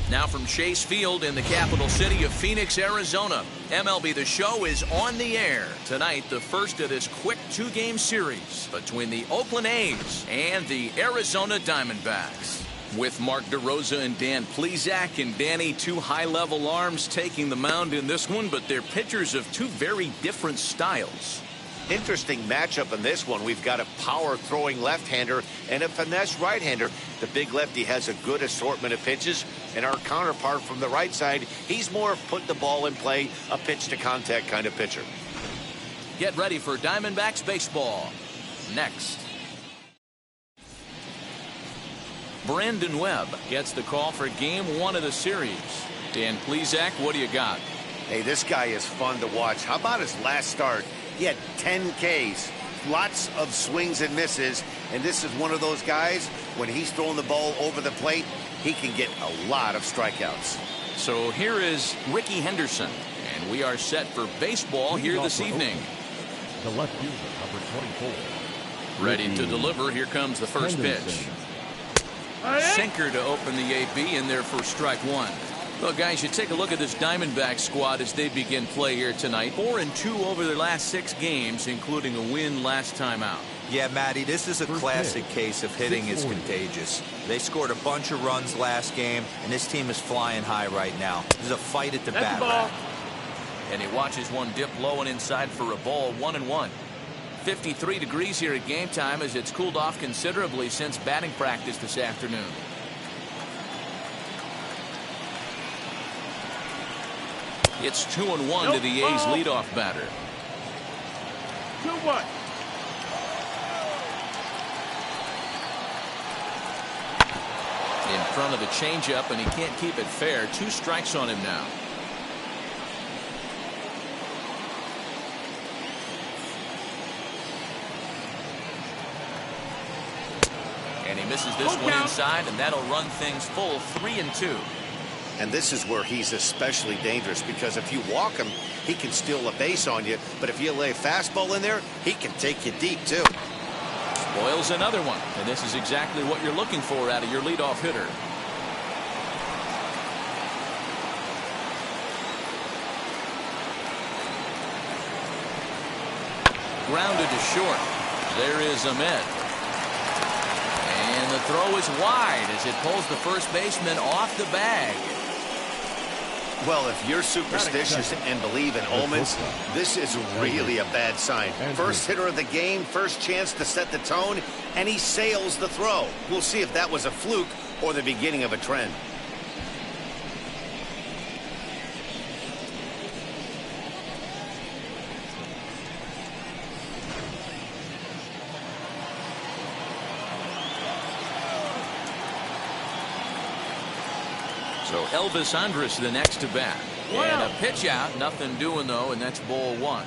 Now from Chase Field in the capital city of Phoenix, Arizona, MLB The Show is on the air. Tonight, the first of this quick two-game series between the Oakland A's and the Arizona Diamondbacks. With Mark DeRosa and Dan Plesac, and Danny, two high-level arms taking the mound in this one, but they're pitchers of two very different styles. Interesting matchup in this one. We've got a power-throwing left-hander and a finesse right-hander. The big lefty has a good assortment of pitches, and our counterpart from the right side, he's more put the ball in play, a pitch-to-contact kind of pitcher. Get ready for Diamondbacks baseball. Next. Brandon Webb gets the call for Game 1 of the series. Dan Plesac, what do you got? Hey, this guy is fun to watch. How about his last start? He had 10 Ks, lots of swings and misses, and this is one of those guys, when he's throwing the ball over the plate, he can get a lot of strikeouts. So here is Ricky Henderson, and we are set for baseball here this evening. The left fielder, number 24. Ready to deliver. Here comes the first pitch. Sinker to open the AB in there for strike one. Well, guys, you take a look at this Diamondback squad as they begin play here tonight. 4-2 over their last 6 games, including a win last time out. Yeah, Matty, this is a classic case of hitting is contagious. They scored a bunch of runs last game, and this team is flying high right now. There's a fight at the bat rack. And he watches one dip low and inside for a ball, 1-1. 53 degrees here at game time as it's cooled off considerably since batting practice this afternoon. It's 2-1 to the A's leadoff batter. 2-1. In front of the changeup, and he can't keep it fair. 2 strikes on him now. And he misses this one inside, and that'll run things full 3-2. And this is where he's especially dangerous, because if you walk him, he can steal a base on you. But if you lay a fastball in there, he can take you deep, too. Spoils another one. And this is exactly what you're looking for out of your leadoff hitter. Grounded to short. There is Ahmed. And the throw is wide as it pulls the first baseman off the bag. Well, if you're superstitious and believe in omens, this is really a bad sign. First hitter of the game, first chance to set the tone, and he sails the throw. We'll see if that was a fluke or the beginning of a trend. So Elvis Andrus the next to bat. And a pitch out, nothing doing though, and that's ball 1.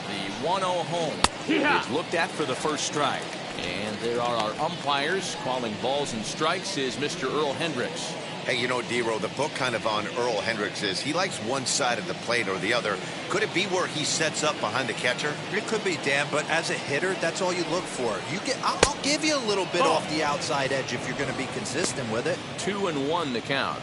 The 1-0 home is looked at for the first strike. And there are our umpires calling balls and strikes is Mr. Earl Hendricks. Hey, you know, D-Row, the book kind of on Earl Hendricks is he likes one side of the plate or the other. Could it be where he sets up behind the catcher? It could be, Dan, but as a hitter, that's all you look for. I'll give you a little bit off the outside edge if you're going to be consistent with it. 2-1 to count.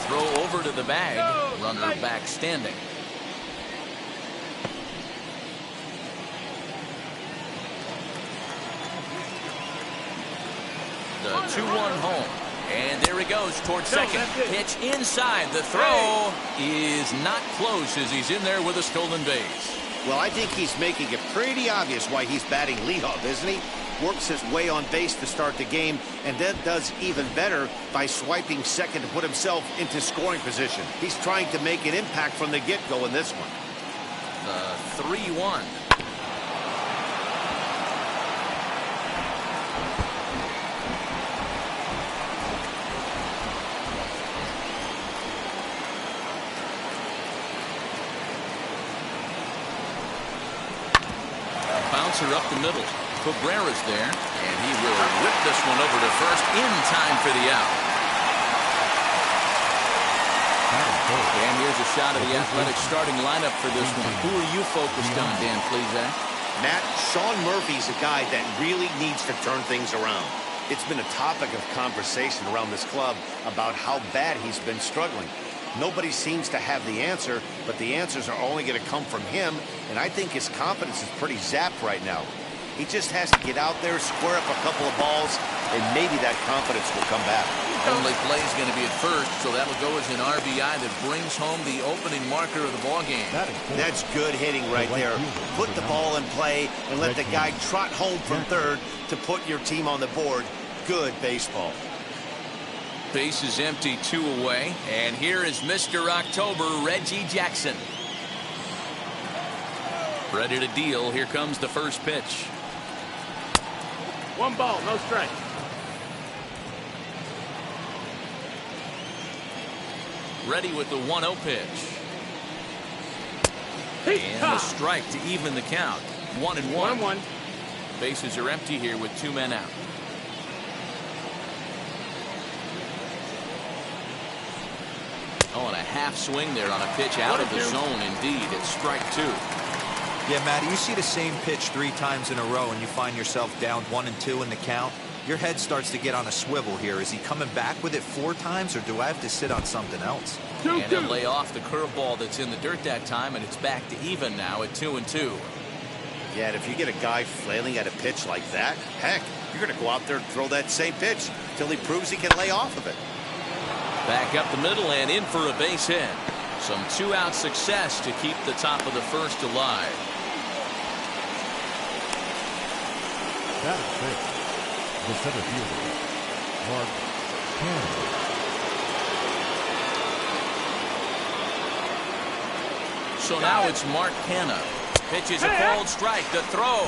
Throw over to the bag. Runner back standing. The 2-1 home. And there he goes towards second. Pitch inside. The throw is not close as he's in there with a stolen base. Well, I think he's making it pretty obvious why he's batting leadoff, isn't he? Works his way on base to start the game, and then does even better by swiping second to put himself into scoring position. He's trying to make an impact from the get-go in this one. The 3-1. bouncer up the middle. Cabrera's there, and he will whip this one over to first in time for the out. And here's a shot of the Athletic starting lineup for this one. Who are you focused on, Dan Plesac? Matt, Sean Murphy's a guy that really needs to turn things around. It's been a topic of conversation around this club about how bad he's been struggling. Nobody seems to have the answer, but the answers are only going to come from him, and I think his confidence is pretty zapped right now. He just has to get out there, square up a couple of balls, and maybe that confidence will come back. Only play is going to be at first, so that'll go as an RBI that brings home the opening marker of the ballgame. That's good hitting right there. Put the ball in play and let the guy trot home from third to put your team on the board. Good baseball. Base is empty, 2 away, and here is Mr. October, Reggie Jackson. Ready to deal. Here comes the first pitch. 1 ball, no strike. Ready with the 1-0 pitch. And a strike to even the count. 1-1. 1-1. Bases are empty here with 2 men out. Oh, and a half swing there on a pitch out of the zone. Indeed, it's strike 2. Yeah, Matty, you see the same pitch 3 times in a row and you find yourself down 1-2 in the count. Your head starts to get on a swivel here. Is he coming back with it 4 times, or do I have to sit on something else? And he'll lay off the curveball that's in the dirt that time, and it's back to even now at 2-2. Yeah, and if you get a guy flailing at a pitch like that, heck, you're going to go out there and throw that same pitch till he proves he can lay off of it. Back up the middle and in for a base hit. Some 2-out success to keep the top of the first alive. That is six. The center fielder, Mark Cannon. So now it's Mark Canna. Pitches a cold strike. The throw.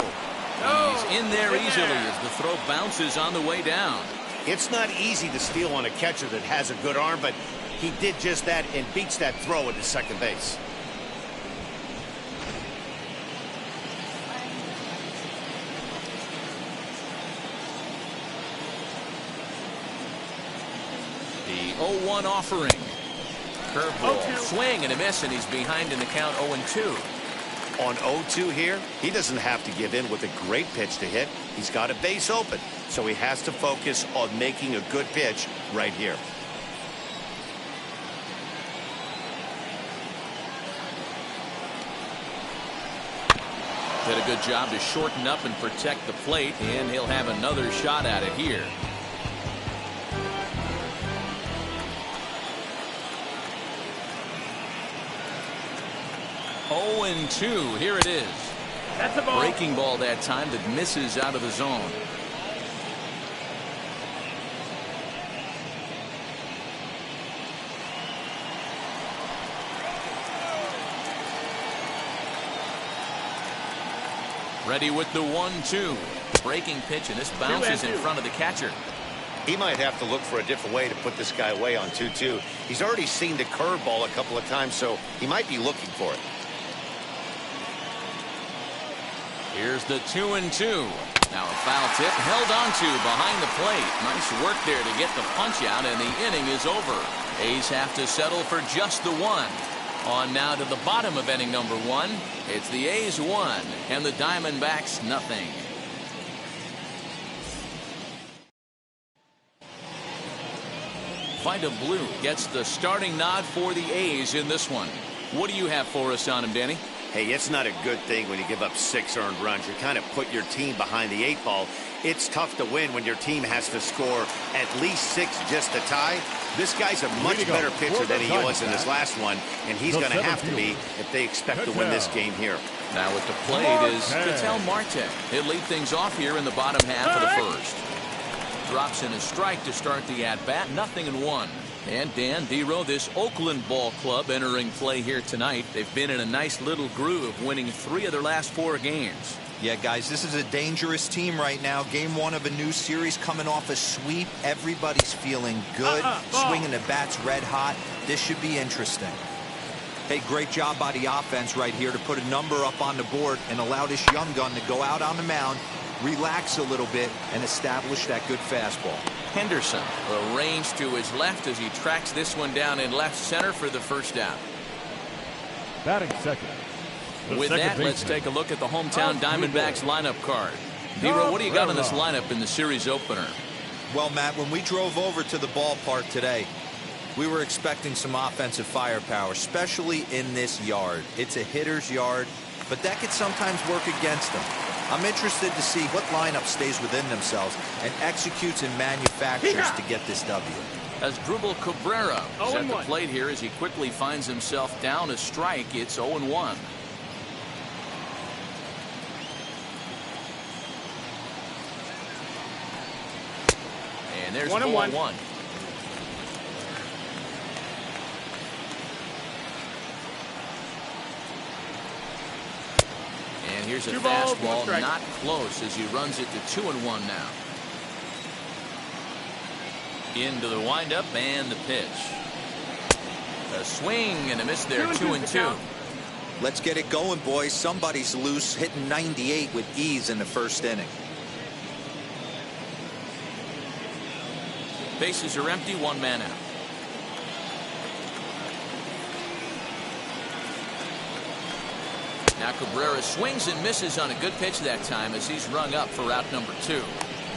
He's in there easily as the throw bounces on the way down. It's not easy to steal on a catcher that has a good arm, but he did just that and beats that throw into second base. The 0-1 offering. Curveball. Swing and a miss, and he's behind in the count 0-2. On 0-2 here, he doesn't have to give in with a great pitch to hit. He's got a base open, so he has to focus on making a good pitch right here. Did a good job to shorten up and protect the plate, and he'll have another shot at it here. Oh, and 2. Here it is. That's a ball. Breaking ball that time that misses out of the zone. Ready with the 1-2. Breaking pitch, and this bounces in front of the catcher. He might have to look for a different way to put this guy away on 2-2. He's already seen the curveball a couple of times, so he might be looking for it. Here's the 2-2. Now a foul tip held onto behind the plate. Nice work there to get the punch out, and the inning is over. A's have to settle for just the 1. On now to the bottom of inning number 1. It's the A's 1 and the Diamondbacks nothing. Vida Blue gets the starting nod for the A's in this one. What do you have for us on him, Danny? Hey, it's not a good thing when you give up 6 earned runs. You kind of put your team behind the 8 ball. It's tough to win when your team has to score at least 6 just to tie. This guy's a much better pitcher than he was in his last one, and he's going to have to be if they expect to win this game here. Now at the plate is Ketel Marte. He'll lead things off here in the bottom half of the first. Drops in a strike to start the at-bat. 0-1. And Dan Dero, this Oakland ball club entering play here tonight. They've been in a nice little groove, winning 3 of their last 4 games. Yeah, guys, this is a dangerous team right now. Game 1 of a new series, coming off a sweep. Everybody's feeling good. Swinging the bats red hot. This should be interesting. Hey, great job by the offense right here to put a number up on the board and allow this young gun to go out on the mound, relax a little bit, and establish that good fastball. Henderson, a range to his left as he tracks this one down in left center for the first down. Batting second. With that, let's take a look at the hometown Diamondbacks lineup card. Hero, what do you got in this lineup in the series opener? Well, Matt, when we drove over to the ballpark today, we were expecting some offensive firepower, especially in this yard. It's a hitter's yard, but that could sometimes work against them. I'm interested to see what lineup stays within themselves and executes and manufactures to get this W. As Drupal Cabrera is at the plate here as he quickly finds himself down a strike, it's 0-1. And there's ball 1. And here's a fastball, not close as he runs it to 2-1 now. Into the windup and the pitch. A swing and a miss there, 2-2. Let's get it going, boys. Somebody's loose, hitting 98 with ease in the first inning. Bases are empty, one man out. Now Cabrera swings and misses on a good pitch that time as he's rung up for out number 2.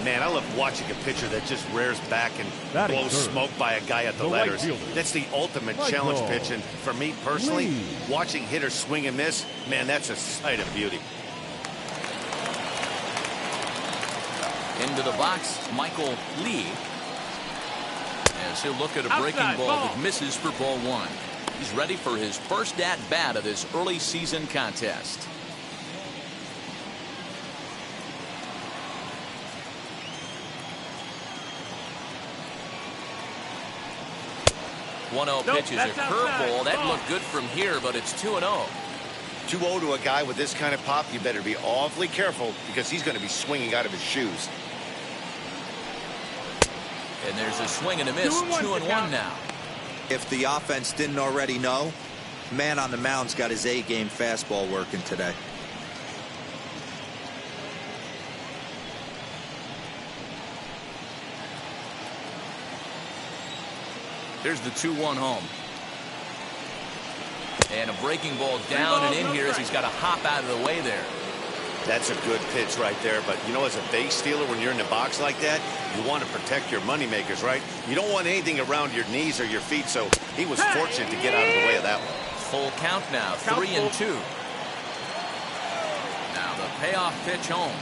Man, I love watching a pitcher that just rears back and blows smoke by a guy at the letters. That's the ultimate challenge pitch, and for me personally, watching hitters swing and miss, man, that's a sight of beauty. Into the box, Michael Lee. As he'll look at a breaking ball that misses for ball 1. He's ready for his first at-bat of this early season contest. One-0 pitch is a curveball. That looked good from here, but it's 2-0. 2-0 to a guy with this kind of pop, you better be awfully careful because he's going to be swinging out of his shoes. And there's a swing and a miss, 2-1 now. If the offense didn't already know, man on the mound's got his A-game fastball working today. There's the 2-1 home. And a breaking ball down and in here as he's got to hop out of the way there. That's a good pitch right there, but you know, as a base stealer, when you're in the box like that, you want to protect your moneymakers, right? You don't want anything around your knees or your feet, so he was fortunate to get out of the way of that one. Full count now, 3-2. Now the payoff pitch home.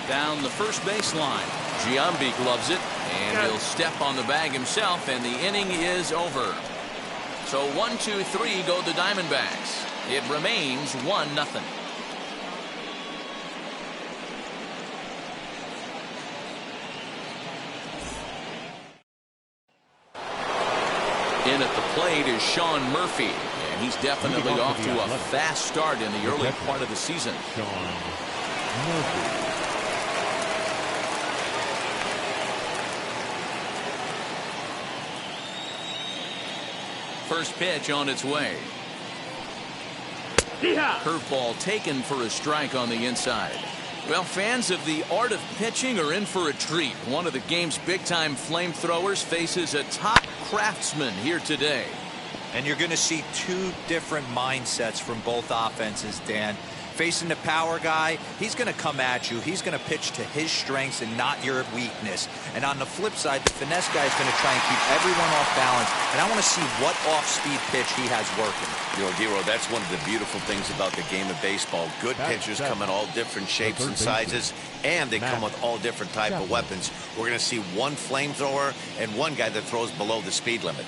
Down the first baseline. Giambi gloves it, and he'll step on the bag himself, and the inning is over. So 1-2-3 go the Diamondbacks. It remains 1-0. In at the plate is Sean Murphy, and he's definitely off to a fast start in the early part of the season. Sean Murphy. First pitch on its way. Curveball taken for a strike on the inside. Well, fans of the art of pitching are in for a treat. One of the game's big-time flamethrowers faces a top craftsman here today. And you're going to see two different mindsets from both offenses, Dan. Facing the power guy, he's going to come at you. He's going to pitch to his strengths and not your weakness. And on the flip side, the finesse guy is going to try and keep everyone off balance. And I want to see what off-speed pitch he has working. You know, Dero, that's one of the beautiful things about the game of baseball. Good pitchers come in all different shapes and sizes, and they come with all different type of weapons. We're going to see one flamethrower and one guy that throws below the speed limit.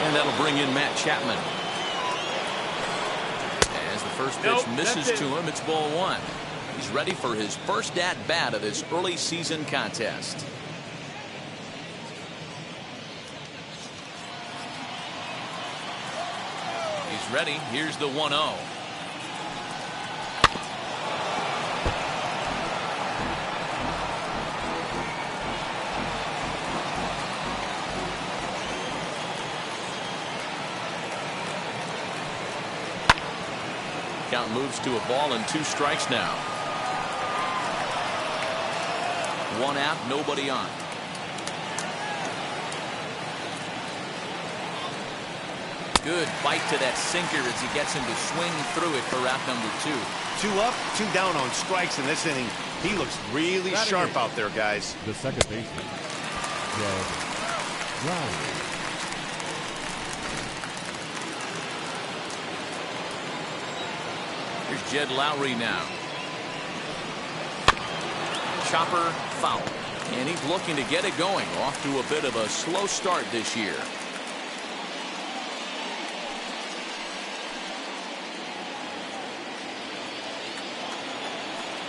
And that'll bring in Matt Chapman. As the first pitch misses to him, it's ball 1. He's ready for his first at-bat of this early season contest. He's ready. Here's the 1-0. Count moves to a ball and 2 strikes now. 1 out, nobody on. Good bite to that sinker as he gets him to swing through it for out number 2. 2 up, 2 down on strikes in this inning. He looks really sharp out there, guys. The second baseman, Jed Lowry. Here's Jed Lowry now. Chopper foul. And he's looking to get it going. Off to a bit of a slow start this year.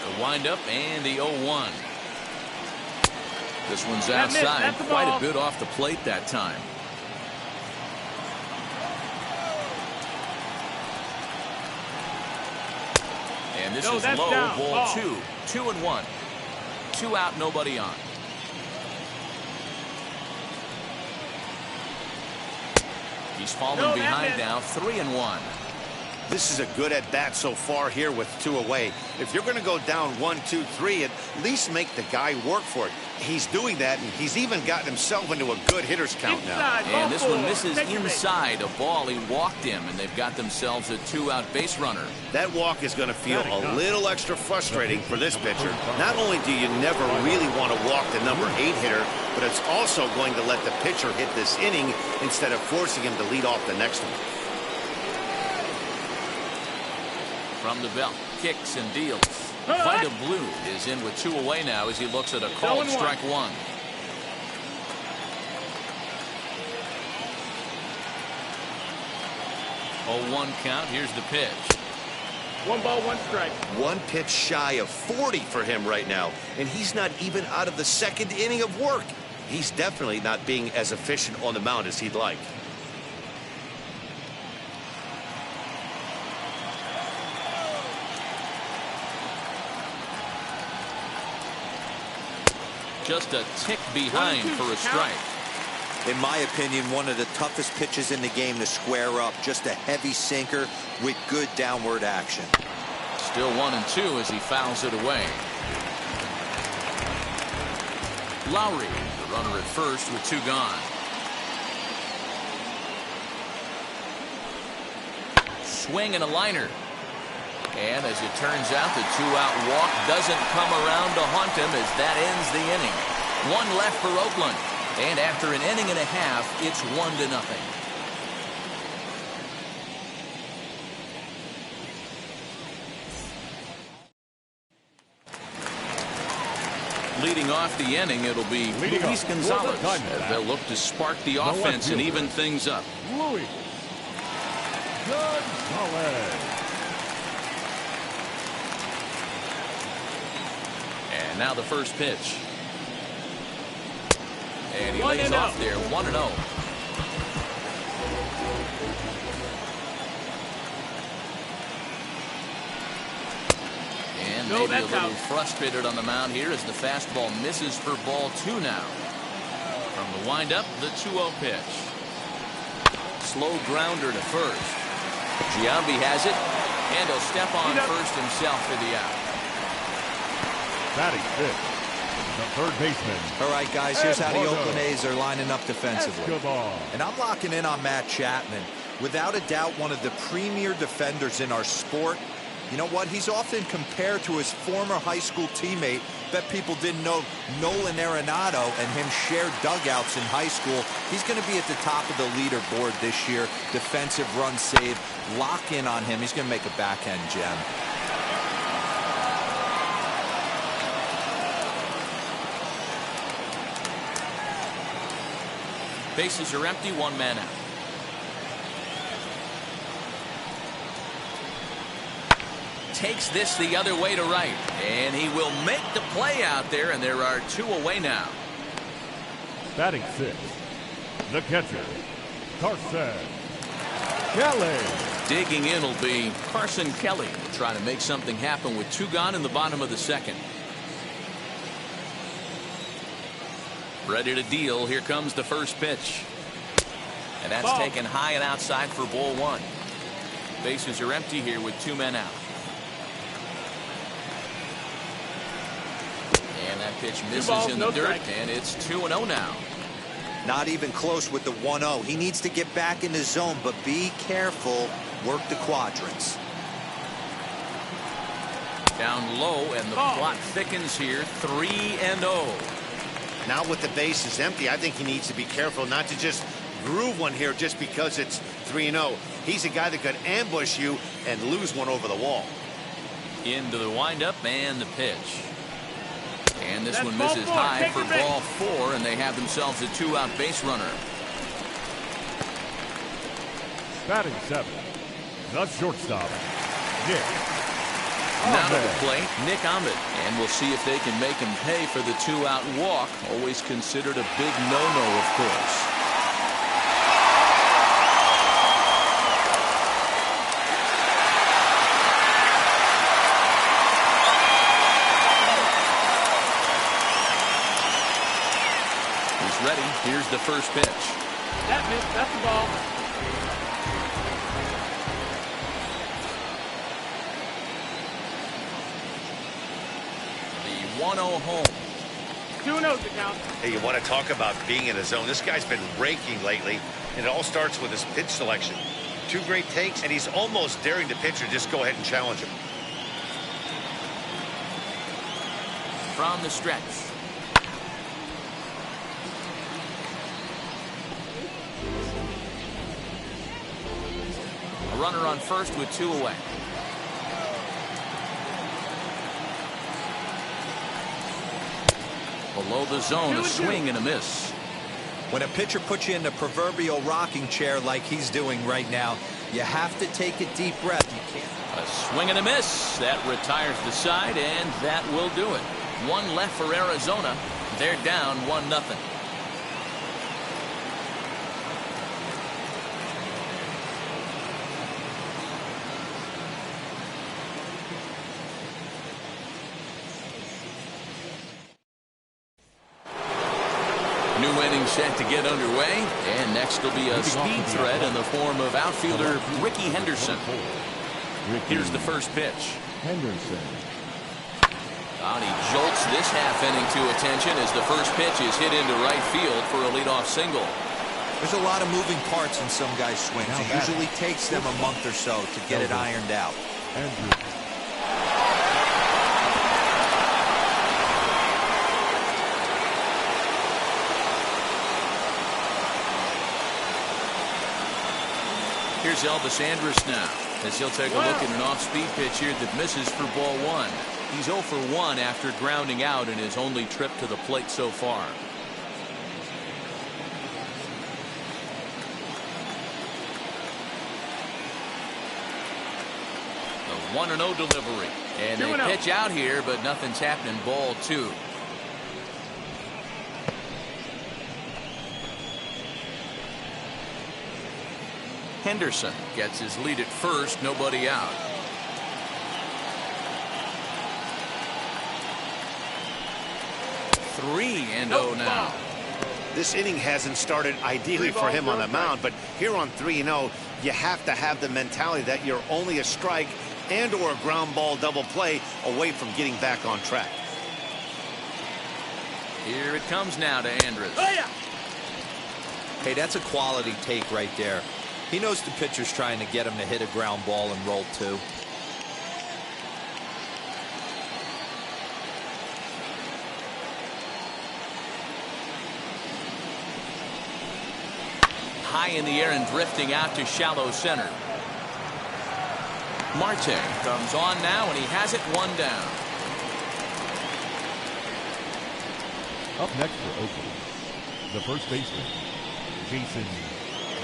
The windup and the 0-1. This one's outside. Quite a bit off the plate that time. And this is low. Down. Ball 2. 2-1. 2 out, nobody on. He's falling behind now. 3-1. This is a good at bat so far here with 2 away. If you're going to go down 1, 2, 3, at least make the guy work for it. He's doing that, and he's even gotten himself into a good hitter's count now. And this one misses inside a ball. He walked him, and they've got themselves a 2-out base runner. That walk is going to feel a little extra frustrating for this pitcher. Not only do you never really want to walk the number 8 hitter, but it's also going to let the pitcher hit this inning instead of forcing him to lead off the next one. From the belt, kicks and deals. Vita Blue is in with 2 away now as he looks at a called strike 1. Oh, 1 count. Here's the pitch. 1 ball, 1 strike. 1 pitch shy of 40 for him right now, and he's not even out of the 2nd inning of work. He's definitely not being as efficient on the mound as he'd like. Just a tick behind for a strike. In my opinion, one of the toughest pitches in the game to square up. Just a heavy sinker with good downward action. Still 1-2 as he fouls it away. Lowry, the runner at first with 2 gone. Swing and a liner. And as it turns out, the 2-out walk doesn't come around to haunt him as that ends the inning. 1 left for Oakland. And after an inning and a half, it's 1-0. Leading off the inning, it'll be Luis Gonzalez as they'll look to spark the offense and even things up. Luis Gonzalez. And now the first pitch. And he lays off there, 1-0. And maybe a little frustrated on the mound here as the fastball misses for ball 2 now. From the windup, the 2-0 pitch. Slow grounder to first. Giambi has it, and he'll step on first himself for the out. Batting 5th, the third baseman. All right, guys, here's how the Oakland A's are lining up defensively. And I'm locking in on Matt Chapman. Without a doubt, one of the premier defenders in our sport. You know what? He's often compared to his former high school teammate. Bet people didn't know Nolan Arenado and him shared dugouts in high school. He's going to be at the top of the leaderboard this year. Defensive run save. Lock in on him. He's going to make a backhand gem. Bases are empty, 1 man out. Takes this the other way to right, and he will make the play out there, and there are 2 away now. Batting 6th, the catcher, Carson Kelly. Digging in will be Carson Kelly, trying to make something happen with 2 gone in the bottom of the 2nd. Ready to deal. Here comes the first pitch. And that's taken high and outside for ball 1. Bases are empty here with 2 men out. And that pitch misses in the dirt, and it's 2-0 now. Not even close with the 1-0. He needs to get back in the zone, but be careful. Work the quadrants. Down low, and the plot thickens here. 3-0. Now with the bases empty, I think he needs to be careful not to just groove one here just because it's 3-0. He's a guy that could ambush you and lose one over the wall. Into the windup and the pitch. And this one misses high for ball 4, and they have themselves a 2-out base runner. Batting 7, the shortstop, Nick. Now to the plate, Nick Ahmed. And we'll see if they can make him pay for the 2-out walk. Always considered a big no-no, of course. Ready. Here's the first pitch. That missed. That's the ball. The 1-0 home. 2-0 to count. Hey, you want to talk about being in a zone? This guy's been raking lately, and it all starts with his pitch selection. 2 great takes, and he's almost daring the pitcher just go ahead and challenge him. From the stretch. A runner on first with 2 away. Below the zone, a swing and a miss. When a pitcher puts you in the proverbial rocking chair like he's doing right now, you have to take a deep breath. You can't. A swing and a miss. That retires the side, and that will do it. 1 left for Arizona. They're down 1-0. New inning set to get underway, and next will be a speed threat in the form of outfielder Ricky Henderson. Here's the first pitch. Henderson. And he jolts this half inning to attention as the first pitch is hit into right field for a leadoff single. There's a lot of moving parts in some guys' swings. It usually takes them a month or so to get it ironed out. Here's Elvis Andrus now, as he'll take a look at an off-speed pitch here that misses for ball 1. He's 0 for 1 after grounding out in his only trip to the plate so far. The 1-0 delivery. And they pitch out here, but nothing's happening. Ball 2. Henderson gets his lead at first, nobody out. Three and 0 now. This inning hasn't started ideally for him on the mound, but here on 3-0, you have to have the mentality that you're only a strike and or a ground ball double play away from getting back on track. Here it comes now to Andrus. Hey, that's a quality take right there. He knows the pitcher's trying to get him to hit a ground ball and roll 2. High in the air and drifting out to shallow center. Marte comes on now, and he has it 1 down. Up next for Oakland, the first baseman, Jason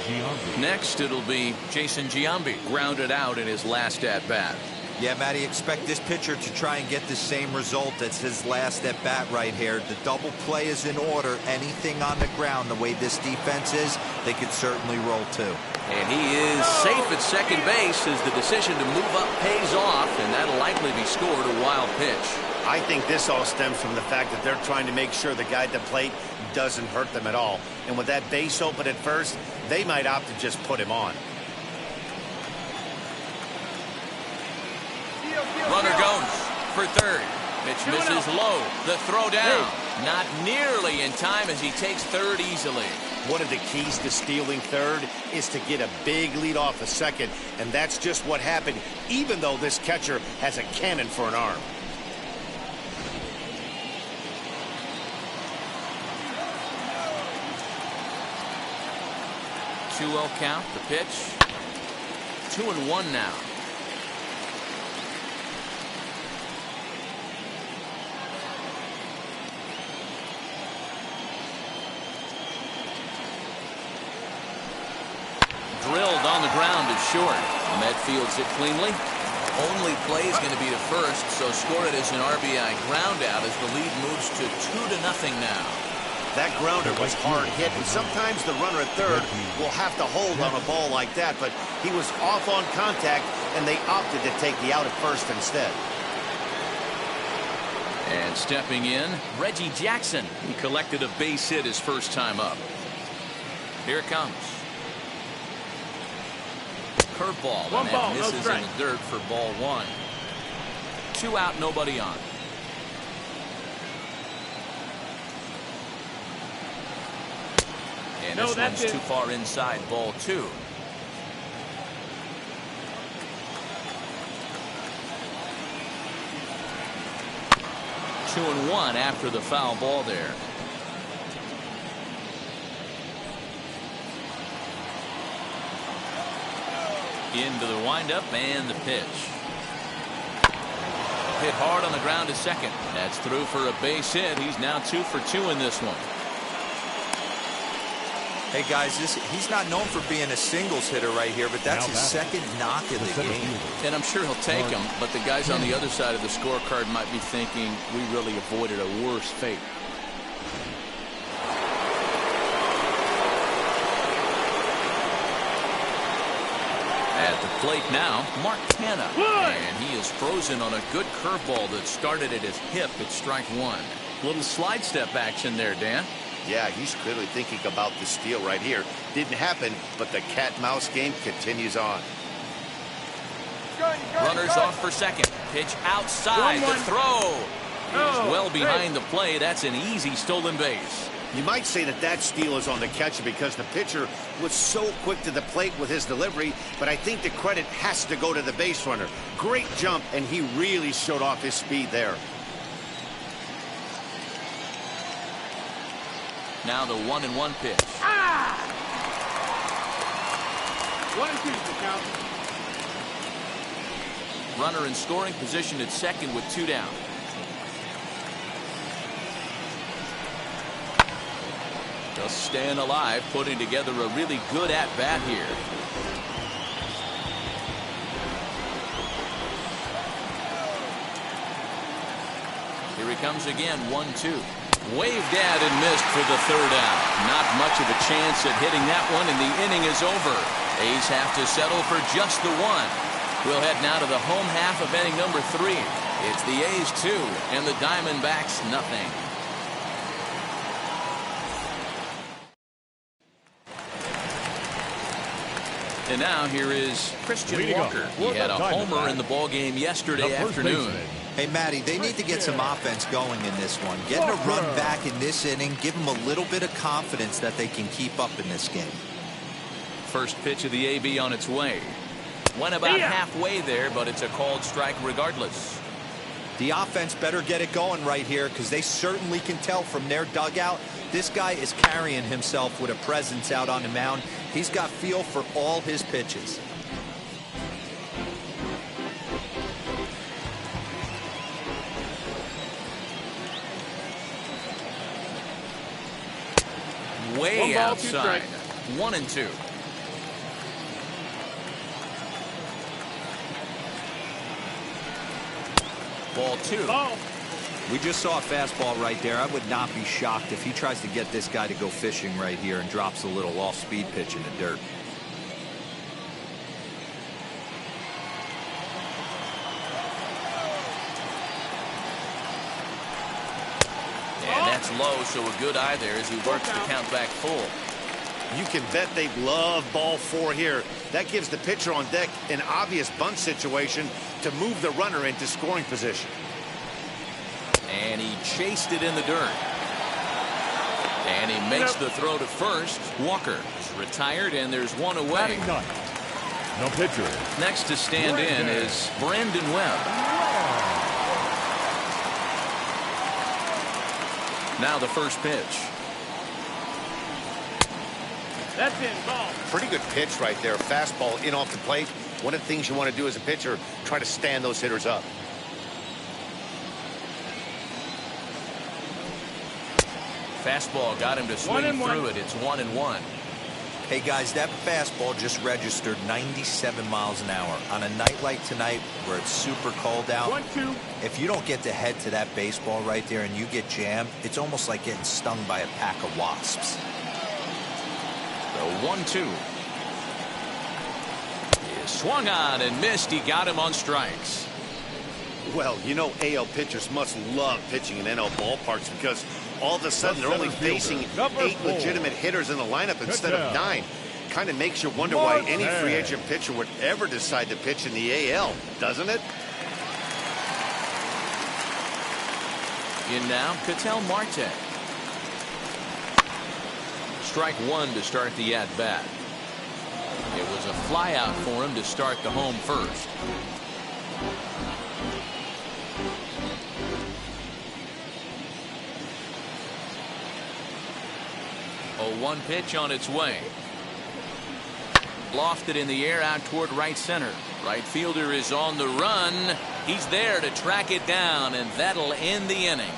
Giambi. Next, it'll be Jason Giambi, grounded out in his last at-bat. Yeah, Matty, expect this pitcher to try and get the same result as his last at-bat right here. The double play is in order. Anything on the ground, the way this defense is, they could certainly roll 2. And he is safe at second base as the decision to move up pays off, and that'll likely be scored a wild pitch. I think this all stems from the fact that they're trying to make sure the guy at the plate doesn't hurt them at all. And with that base open at first, they might opt to just put him on. for third. Pitch misses low. The throw down. Not nearly in time as he takes third easily. One of the keys to stealing third is to get a big lead off a second, and that's just what happened, even though this catcher has a cannon for an arm. Two-0 count. The pitch. 2-1 now. Drilled on the ground is short. Met fields it cleanly. Only play is going to be to first, so score it as an RBI ground out as the lead moves to 2-0 now. That grounder was hard hit, and sometimes the runner at third will have to hold on a ball like that, but he was off on contact, and they opted to take the out at first instead. And stepping in, Reggie Jackson. He collected a base hit his first time up. Here it comes. Curveball, and that misses in the dirt for ball one. 2 out, nobody on. And this one's too far inside, ball 2. Two and one after the foul ball there. Into the windup and the pitch. Hit hard on the ground to second. That's through for a base hit. He's now 2 for 2 in this one. Hey guys, he's not known for being a singles hitter right here, but that's his second knock of the game. And I'm sure he'll take him, but the guys on the other side of the scorecard might be thinking we really avoided a worse fate. At the plate now, Mark Tanna. And he is frozen on a good curveball that started at his hip at strike 1. Little slide step action there, Dan. Yeah, he's clearly thinking about the steal right here. Didn't happen, but the cat-mouse game continues on. Runners off for second. Pitch outside. The throw is well behind the play. That's an easy stolen base. You might say that steal is on the catcher because the pitcher was so quick to the plate with his delivery, but I think the credit has to go to the base runner. Great jump, and he really showed off his speed there. Now the 1-1 pitch. 1-2 the count. Runner in scoring position at second with 2 down. Just staying alive, putting together a really good at-bat here. Here he comes again, 1-2. Waved at and missed for the third out. Not much of a chance at hitting that one, and the inning is over. A's have to settle for just the 1. We'll head now to the home half of inning number 3. It's the A's 2 and the Diamondbacks nothing. And now here is Christian Walker. He had a homer in the ballgame yesterday afternoon. Hey, Matty, they need to get some offense going in this one. Getting a run back in this inning, give them a little bit of confidence that they can keep up in this game. First pitch of the AB on its way. Went about halfway there, but it's a called strike regardless. The offense better get it going right here because they certainly can tell from their dugout this guy is carrying himself with a presence out on the mound. He's got feel for all his pitches. Way outside. 1-2. Ball 2. We just saw a fastball right there. I would not be shocked if he tries to get this guy to go fishing right here and drops a little off-speed pitch in the dirt. And that's low, so a good eye there as he works the count back full. You can bet they love ball 4 here. That gives the pitcher on deck an obvious bunt situation to move the runner into scoring position. And he chased it in the dirt. And he makes the throw to first. Walker is retired, and there's one away. No pitcher. Next to stand in is Brandon Webb. Now the first pitch. That's in, ball. Pretty good pitch right there. Fastball in off the plate. One of the things you want to do as a pitcher, try to stand those hitters up. Fastball got him to swing through it. It's 1-1. Hey guys, that fastball just registered 97 miles an hour. On a night like tonight where it's super cold out, 1-2. if you don't get to head to that baseball right there and you get jammed, it's almost like getting stung by a pack of wasps. The 1-2. He swung on and missed. He got him on strikes. Well, you know AL pitchers must love pitching in NL ballparks because all of a sudden they're only facing 8 legitimate hitters in the lineup instead of 9. Kind of makes you wonder why any free agent pitcher would ever decide to pitch in the AL, doesn't it? In now, Ketel Marte. Strike one to start the at-bat. It was a flyout for him to start the home first. A 1 pitch on its way. Lofted in the air out toward right center. Right fielder is on the run. He's there to track it down, and that'll end the inning.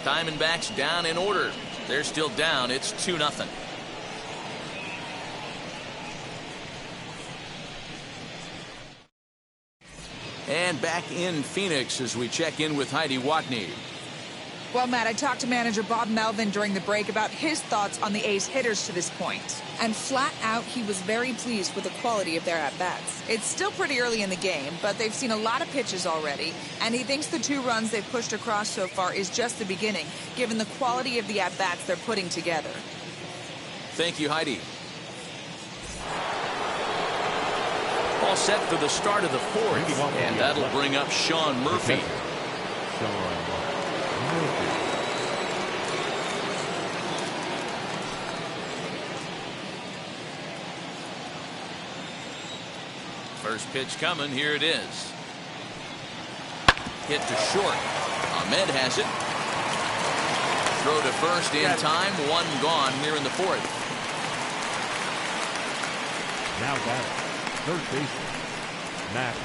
Diamondbacks down in order. They're still down. It's 2-0. And back in Phoenix as we check in with Heidi Watney. Well, Matt, I talked to manager Bob Melvin during the break about his thoughts on the A's hitters to this point. And flat out, he was very pleased with the quality of their at-bats. It's still pretty early in the game, but they've seen a lot of pitches already. And he thinks the 2 runs they've pushed across so far is just the beginning, given the quality of the at-bats they're putting together. Thank you, Heidi. All set for the start of the 4th, and that'll bring up Sean Murphy. First pitch coming. Here it is. Hit to short. Ahmed has it. Throw to first in time. 1 gone here in the 4th. Now batting, third baseman, Matt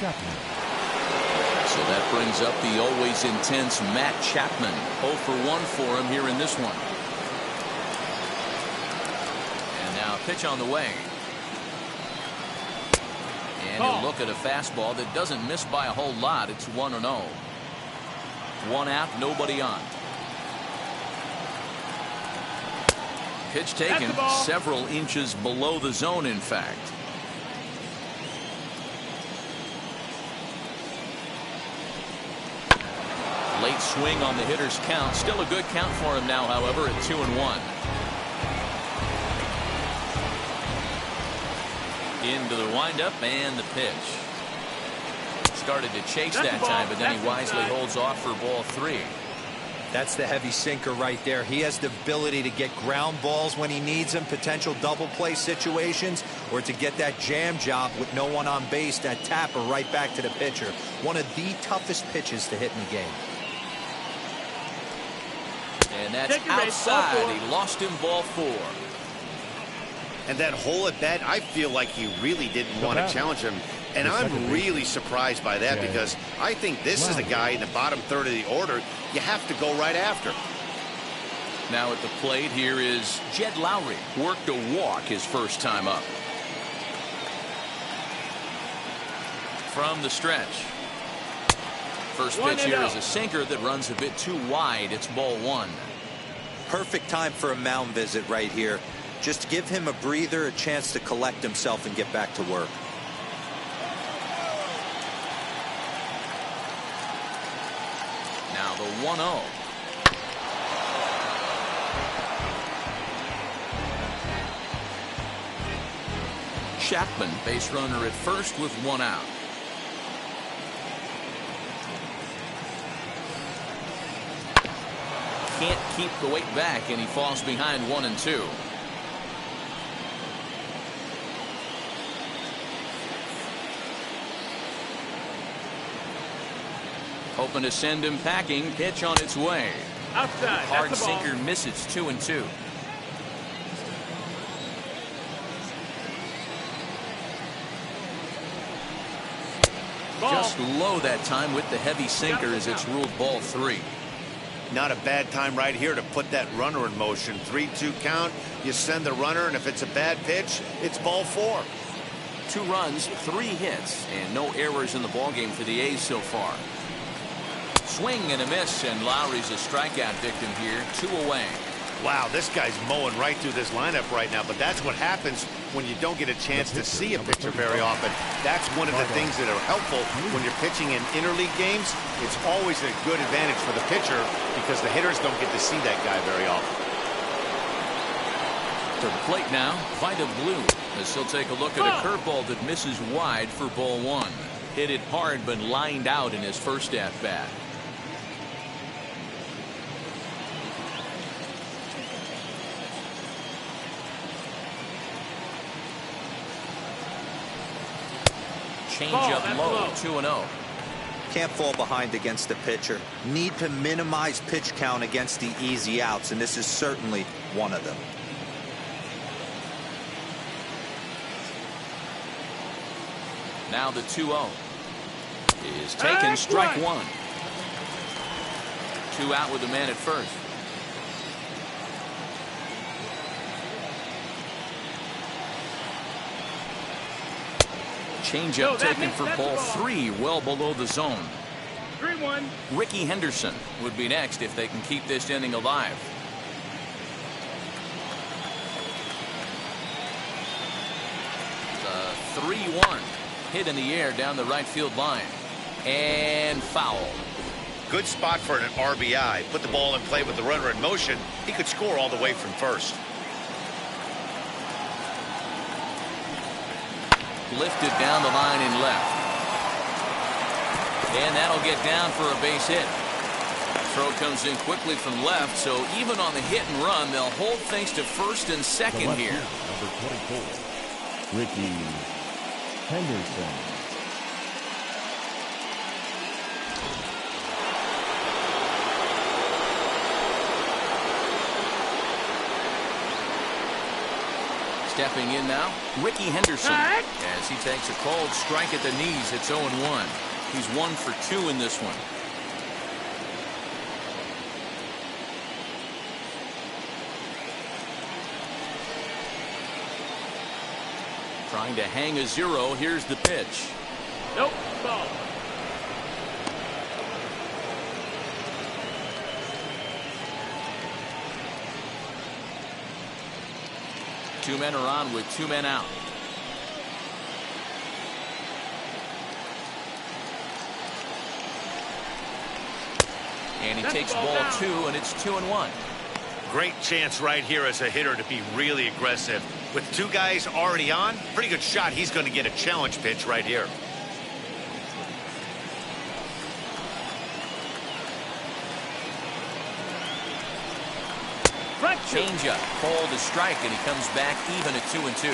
Chapman. So that brings up the always intense Matt Chapman. 0 for 1 for him here in this one. And now pitch on the way. And he'll look at a fastball that doesn't miss by a whole lot. It's 1-0. 1 out, nobody on. Pitch taken several inches below the zone, in fact. Late swing on the hitter's count. Still a good count for him now, however, at 2-1. Into the windup and the pitch. Started to chase that time, but then he wisely holds off for ball 3. That's the heavy sinker right there. He has the ability to get ground balls when he needs them, potential double play situations, or to get that jam job with no one on base, that tapper right back to the pitcher. One of the toughest pitches to hit in the game. And that's outside. He lost him ball 4. And that hole at bat, I feel like he really didn't want to challenge him. And I'm really surprised by that because I think this is a guy in the bottom third of the order you have to go right after. Now at the plate here is Jed Lowry. Worked a walk his first time up. From the stretch. First pitch here is a sinker that runs a bit too wide. It's ball 1. Perfect time for a mound visit right here. Just give him a breather, a chance to collect himself and get back to work. Now the 1-0. Chapman, base runner at first with 1 out. can't keep the weight back, and he falls behind 1-2. Hoping to send him packing. Pitch on its way. Outside. Hard That's the ball. sinker misses. 2-2. Ball. Just low that time with the heavy sinker as it's ruled ball 3. Not a bad time right here to put that runner in motion. 3-2 count. You send the runner, and if it's a bad pitch, it's ball 4. 2 runs, 3 hits, and no errors in the ballgame for the A's so far. Swing and a miss, and Lowry's a strikeout victim here. 2 away. Wow, this guy's mowing right through this lineup right now, but that's what happens when you don't get a chance to see a pitcher very often. That's one of the things that are helpful when you're pitching in interleague games. It's always a good advantage for the pitcher because the hitters don't get to see that guy very often. To the plate now, Vida Blue, as he'll take a look at a curveball that misses wide for ball 1. Hit it hard, but lined out in his first at-bat. Change up low, 2-0. Can't fall behind against the pitcher. Need to minimize pitch count against the easy outs, and this is certainly one of them. Now the 2-0 is taken. Strike 1. 2 out with the man at first. Changeup taken for ball 3, well below the zone. 3-1. Ricky Henderson would be next if they can keep this inning alive. The 3-1 hit in the air down the right field line, and foul. Good spot for an RBI. Put the ball in play with the runner in motion. He could score all the way from first. Lifted down the line and left. And that'll get down for a base hit. Throw comes in quickly from left, so even on the hit and run, they'll hold things to first and second here. Number 24, Ricky Henderson. Stepping in now, Ricky Henderson, as he takes a cold strike at the knees. It's 0-1. He's 1 for 2 in this one. Trying to hang a 0. Here's the pitch. Nope. Ball. Two men are on with 2 men out. And he takes ball 2, and it's 2-1. Great chance right here as a hitter to be really aggressive. With 2 guys already on, pretty good shot. He's going to get a challenge pitch right here. Changeup, called a strike, and he comes back even at 2-2.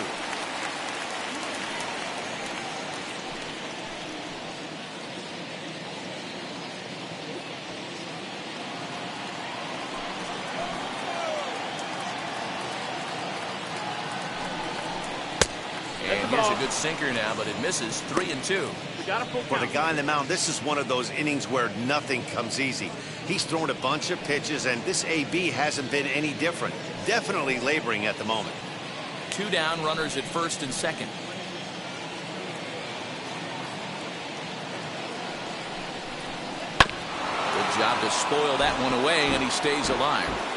And here's a good sinker now, but it misses. 3-2. For the guy on the mound, this is one of those innings where nothing comes easy. He's thrown a bunch of pitches, and this AB hasn't been any different. Definitely laboring at the moment. 2 down, runners at first and second. Good job to spoil that one away, and he stays alive.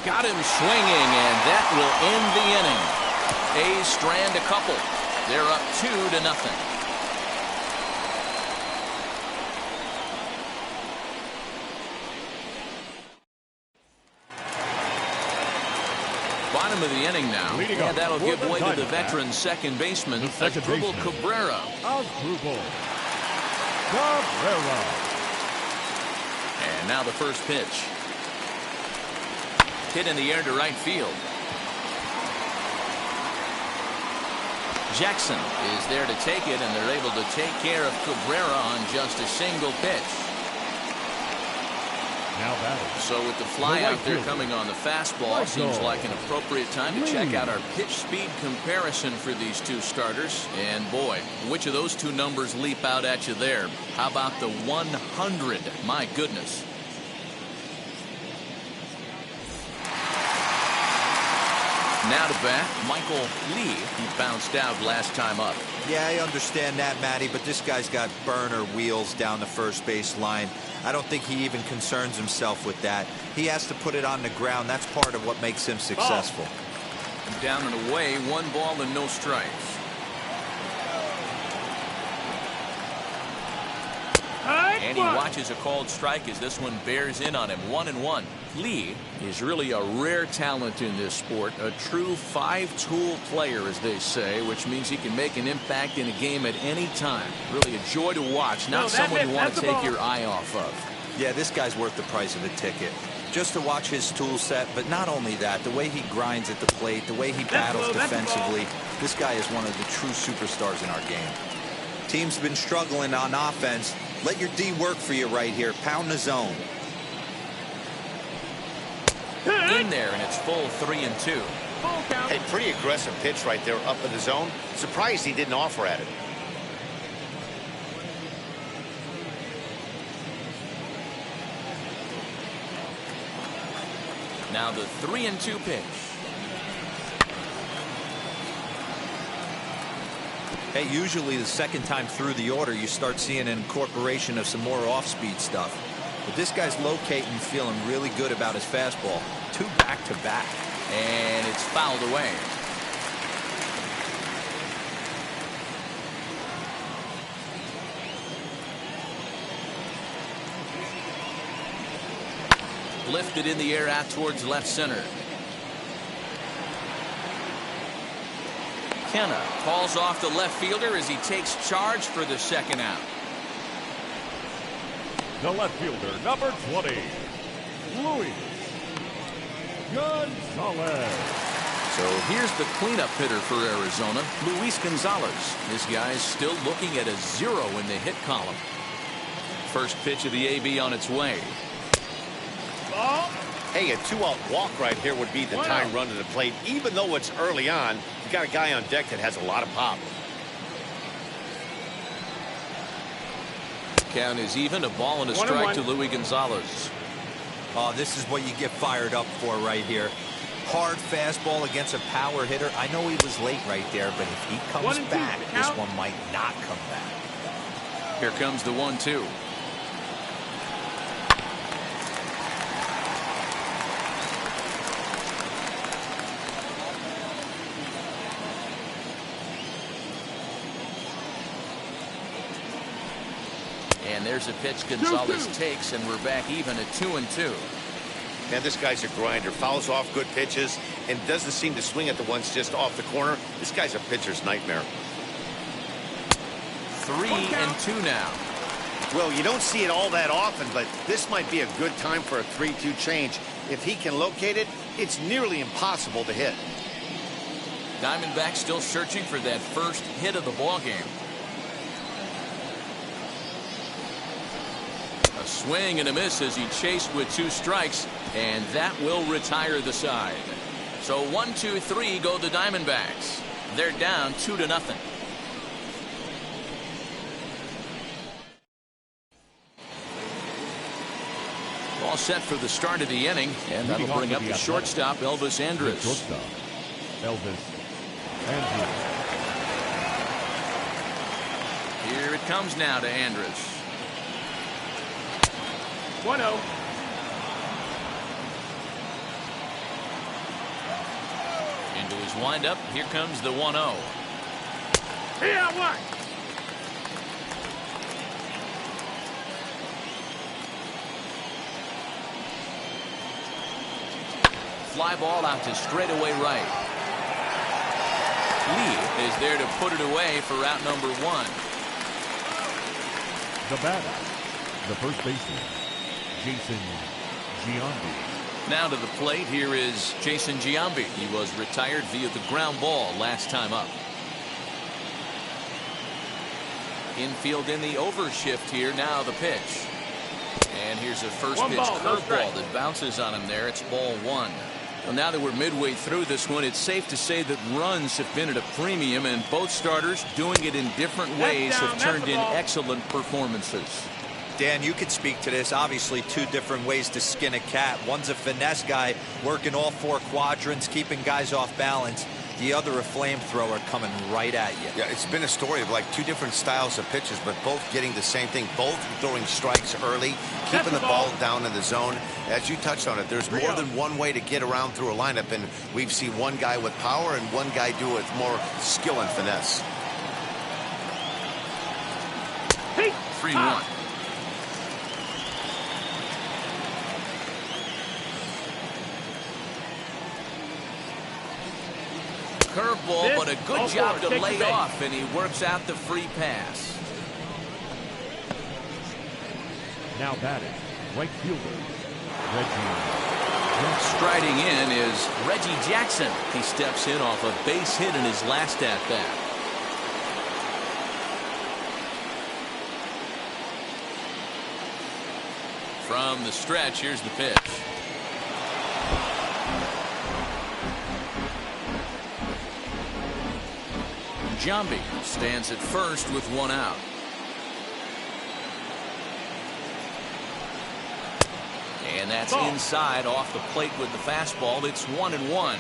Got him swinging, and that will end the inning. A's strand a couple. They're up 2-0. Bottom bottom of the inning now. Leading And up that'll for give the way to the Diamondbacks, veteran second baseman, the second Asdrubal baseman, Cabrera. Asdrubal Cabrera. And now the first pitch. Hit in the air to right field. Jackson is there to take it, and they're able to take care of Cabrera on just a single pitch. Now batting. So with the fly The right out there fielder. coming on the fastball, Right seems field. like an appropriate time to check out our pitch speed comparison for these two starters. And boy, which of those two numbers leap out at you there? How about the 100? My goodness. Now to bat, Michael Lee. He bounced out last time up. Yeah, I understand that, Matty, but this guy's got burner wheels down the first base line. I don't think he even concerns himself with that. He has to put it on the ground. That's part of what makes him successful. Down and away, 1 ball and no strikes. And he watches a called strike as this one bears in on him. 1-1. Lee is really a rare talent in this sport. A true 5-tool player, as they say, which means he can make an impact in a game at any time. Really a joy to watch. Not someone you want to take your eye off of. Yeah, this guy's worth the price of a ticket. Just to watch his tool set, but not only that, the way he grinds at the plate, the way he battles defensively, this guy is one of the true superstars in our game. Team's been struggling on offense. Let your D work for you right here. Pound the zone. In there, and it's full 3-2. Hey, pretty aggressive pitch right there up in the zone. Surprised he didn't offer at it. Now the 3-2 pitch. Hey, usually the second time through the order, you start seeing an incorporation of some more off-speed stuff. But this guy's locating, feeling really good about his fastball. 2 back-to-back. And it's fouled away. Lifted in the air out towards left center. Kenna calls off the left fielder as he takes charge for the second out. The left fielder, number 20, Luis Gonzalez. So here's the cleanup hitter for Arizona, Luis Gonzalez. This guy's still looking at a 0 in the hit column. First pitch of the AB on its way. Hey, a 2-out walk right here would be the tying run to the plate. Even though it's early on, you got a guy on deck that has a lot of pop. Count is even, a ball and a strike to Luis Gonzalez. Oh, this is what you get fired up for right here. Hard fastball against a power hitter. I know he was late right there, but if he comes back, this one might not come back. Here comes the 1-2. And there's a pitch Gonzalez takes, and we're back even at 2-2. Man, this guy's a grinder. Fouls off good pitches and doesn't seem to swing at the ones just off the corner. This guy's a pitcher's nightmare. 3-2 now. Well, you don't see it all that often, but this might be a good time for a 3-2 change. If he can locate it, it's nearly impossible to hit. Diamondbacks still searching for that first hit of the ball game. A swing and a miss as he chased with 2 strikes, and that will retire the side. So 1-2-3 go the Diamondbacks. They're down 2-0. All set for the start of the inning, and that'll bring up the shortstop, Elvis Andrus. Shortstop, Elvis Andrus. Here it comes now to Andrus. 1-0. Into his windup. Here comes the 1-0. Here, one. fly ball out to straightaway right. Lee is there to put it away for out number 1. The batter, the first baseman, Jason Giambi. Now to the plate, here is Jason Giambi. He was retired via the ground ball last time up. Infield in the overshift here. Now the pitch. And here's a first pitch curveball that bounces on him there. It's ball 1. Well, now that we're midway through this one, it's safe to say that runs have been at a premium, and both starters doing it in different ways have turned in excellent performances. Dan, you could speak to this. Obviously, two different ways to skin a cat. One's a finesse guy working all 4 quadrants, keeping guys off balance. The other a flamethrower coming right at you. Yeah, it's been a story of like 2 different styles of pitches, but both getting the same thing. Both throwing strikes early, keeping the ball down in the zone. As you touched on it, there's more than one way to get around through a lineup, and we've seen one guy with power and one guy do it with more skill and finesse. 3-1. Curveball, but a good job to lay off, and he works out the free pass. Now batting, right fielder, Reggie. Striding in is Reggie Jackson. He steps in off a base hit in his last at-bat. From the stretch, here's the pitch. Giambi stands at first with 1 out. And that's inside off the plate with the fastball. It's 1-1.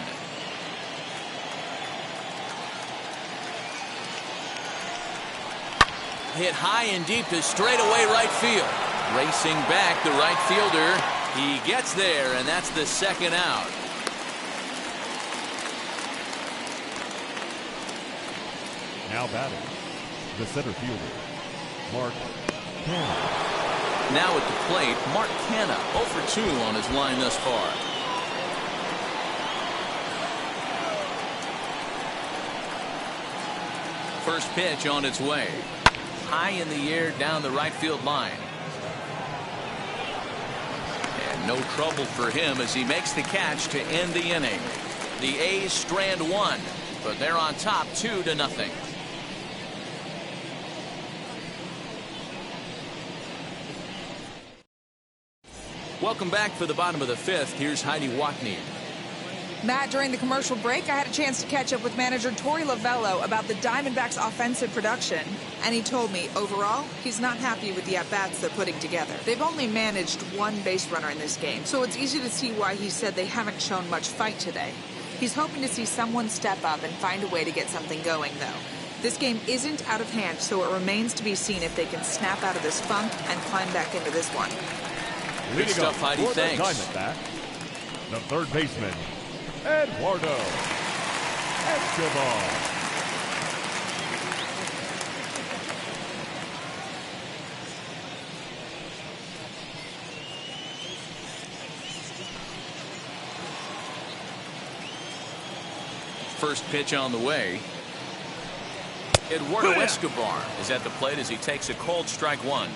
Hit high and deep to straightaway right field. Racing back, the right fielder. He gets there, and that's the 2nd out. Now batting, the center fielder, Mark Canha. Now at the plate, Mark Canha, 0 for 2 on his line thus far. First pitch on its way. High in the air down the right field line. And no trouble for him as he makes the catch to end the inning. The A's strand 1, but they're on top 2-0. Welcome back for the bottom of the 5th. Here's Heidi Watney. Matt, during the commercial break, I had a chance to catch up with manager Torey Lovello about the Diamondbacks' offensive production. And he told me, overall, he's not happy with the at-bats they're putting together. They've only managed 1 base runner in this game, so it's easy to see why he said they haven't shown much fight today. He's hoping to see someone step up and find a way to get something going, though. This game isn't out of hand, so it remains to be seen if they can snap out of this funk and climb back into this one. Good stuff, Heidi. Thanks. Diamondback, the third baseman, Eduardo Escobar. First pitch on the way. Eduardo Escobar is at the plate as he takes a called strike 1.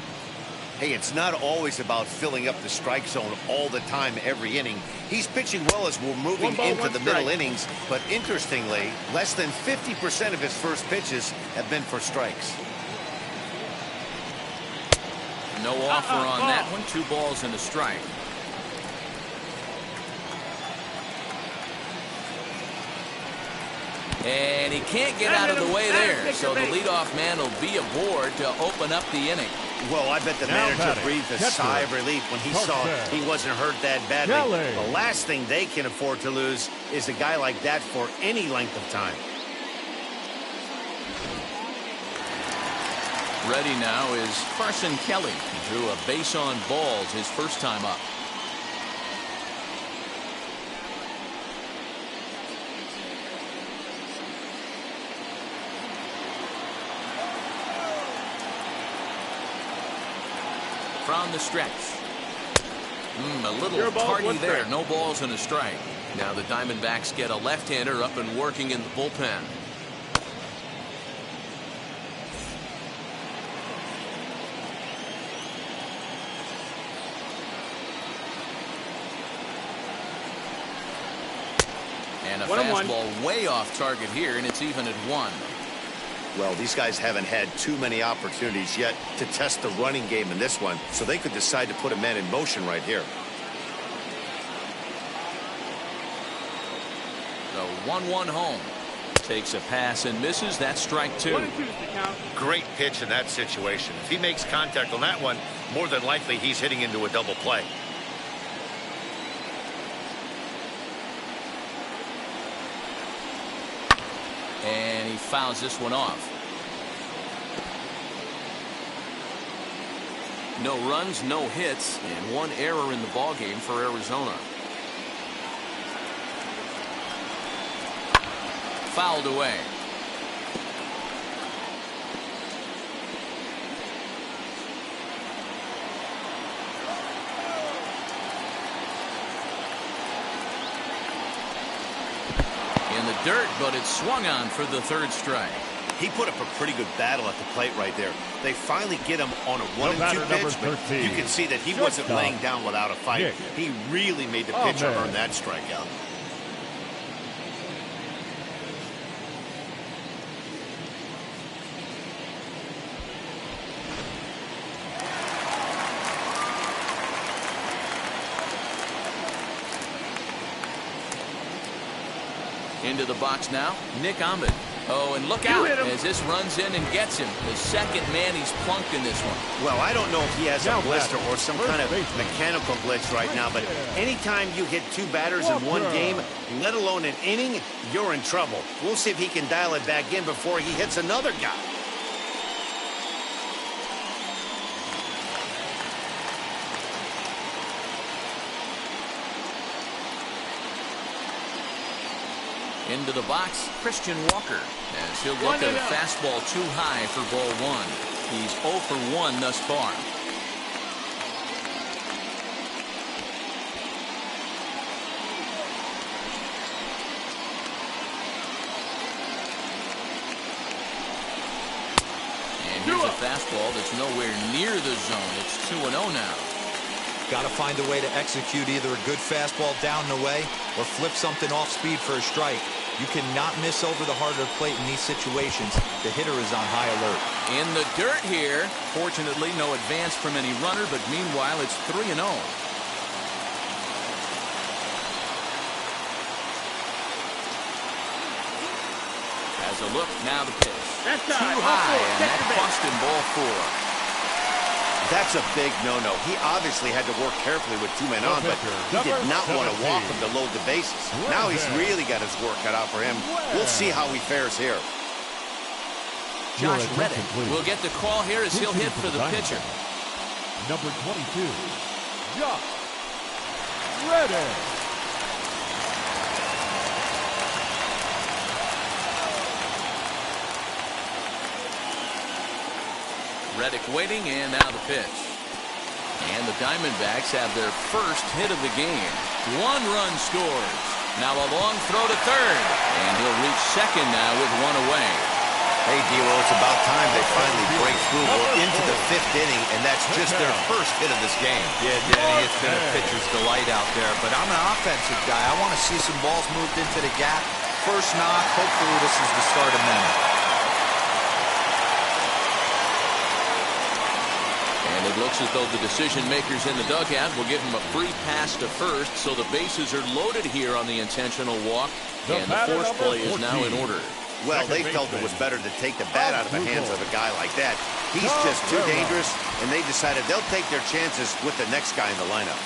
Hey, it's not always about filling up the strike zone all the time, every inning. He's pitching well as we're moving into the middle innings, but interestingly, less than 50% of his first pitches have been for strikes. No offer on that one. 2 balls and a strike. And he can't get out of the way there, so the leadoff man will be aboard to open up the inning. Well, I bet the manager breathed a sigh of relief when he saw he wasn't hurt that badly. The last thing they can afford to lose is a guy like that for any length of time. Ready now is Carson Kelly. He drew a base on balls his first time up. From the stretch. A little tardy there. No balls and a strike. Now the Diamondbacks get a left-hander up and working in the bullpen. And a fastball way off target here, and it's even at 1. Well, these guys haven't had too many opportunities yet to test the running game in this one, so they could decide to put a man in motion right here. The 1-1 home. Takes a pass and misses. That's strike 2. Great pitch in that situation. If he makes contact on that one, more than likely he's hitting into a double play. And he fouls this one off. No runs, no hits, and 1 error in the ballgame for Arizona. Fouled away. In the dirt, but it's swung on for the 3rd strike. He put up a pretty good battle at the plate right there. They finally get him on a 1-2 pitch, but you can see that he wasn't laying down without a fight. He really made the pitcher earn that strikeout. Into the box now, Nick Ahmed. Oh, and look out as this runs in and gets him. The 2nd man he's plunked in this one. Well, I don't know if he has a blister or some kind of mechanical glitch right now, but anytime you hit 2 batters in one game, let alone an inning, you're in trouble. We'll see if he can dial it back in before he hits another guy. Into the box, Christian Walker, as he'll look at a fastball too high for ball 1. He's 0 for 1 thus far. And here's a fastball that's nowhere near the zone. It's 2-0 now. Got to find a way to execute either a good fastball down and away or flip something off speed for a strike. You cannot miss over the heart of the plate in these situations. The hitter is on high alert. In the dirt here. Fortunately, no advance from any runner, but meanwhile, it's 3-0. Has a look, now the pitch. Too high, and that cost him ball 4. That's a big no-no. He obviously had to work carefully with 2 men on, but he did not want to walk him to load the bases. Now he's really got his work cut out for him. We'll see how he fares here. Josh Reddick will get the call here as he'll hit for the pitcher. Number 22, Josh Reddick. Reddick waiting, and now the pitch. And the Diamondbacks have their first hit of the game. 1 run scores. Now a long throw to 3rd. And he'll reach 2nd now with 1 away. Hey, D-Will, it's about time they finally break through. We're into the 5th inning, and that's just their first hit of this game. Yeah, Danny, it's been a pitcher's delight out there, but I'm an offensive guy. I want to see some balls moved into the gap. First knock, hopefully this is the start of many. And it looks as though the decision makers in the dugout will give him a free pass to first, so the bases are loaded here on the intentional walk, and the force play is now in order. Well, they felt it was better to take the bat out of the hands of a guy like that. He's just too dangerous, and they decided they'll take their chances with the next guy in the lineup.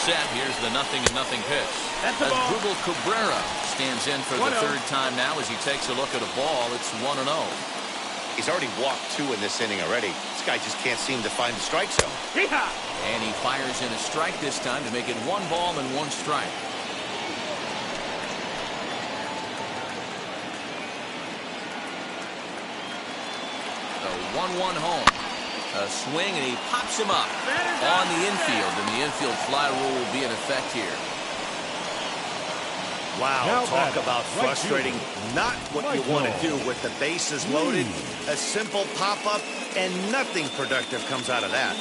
Set. Here's the 0-0 pitch. Asdrubal Cabrera stands in for the 3rd time now as he takes a look at a ball. It's 1-0. He's already walked 2 in this inning already. It's guy just can't seem to find the strike zone. And he fires in a strike this time to make it 1 ball and 1 strike. The 1-1 home. A swing, and he pops him up on the infield, and the infield fly rule will be in effect here. Wow, Now talk batting, about right frustrating. field. Not what you want to Michael. do with the bases loaded. A simple pop-up, and nothing productive comes out of that.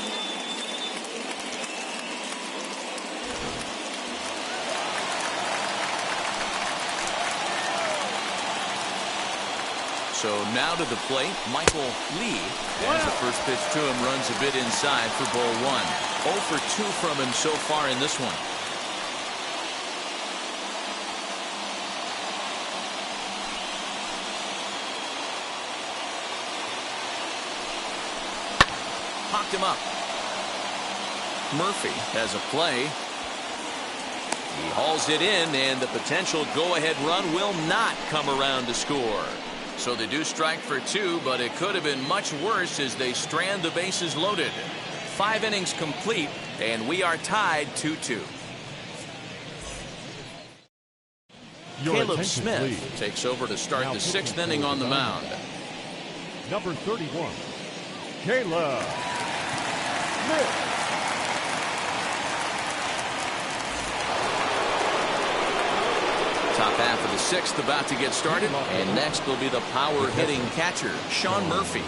So now to the plate, Michael Lee. As the first pitch to him runs a bit inside for ball 1. 0 for 2 from him so far in this one. Popped him up. Murphy has a play. He hauls it in, and the potential go-ahead run will not come around to score. So they do strike for 2, but it could have been much worse as they strand the bases loaded. 5 innings complete, and we are tied 2-2. Caleb Smith takes over to start the 6th inning on the mound. Number 31, Caleb Smith. Top half of the 6th about to get started, and next will be the power-hitting catcher, Sean Murphy.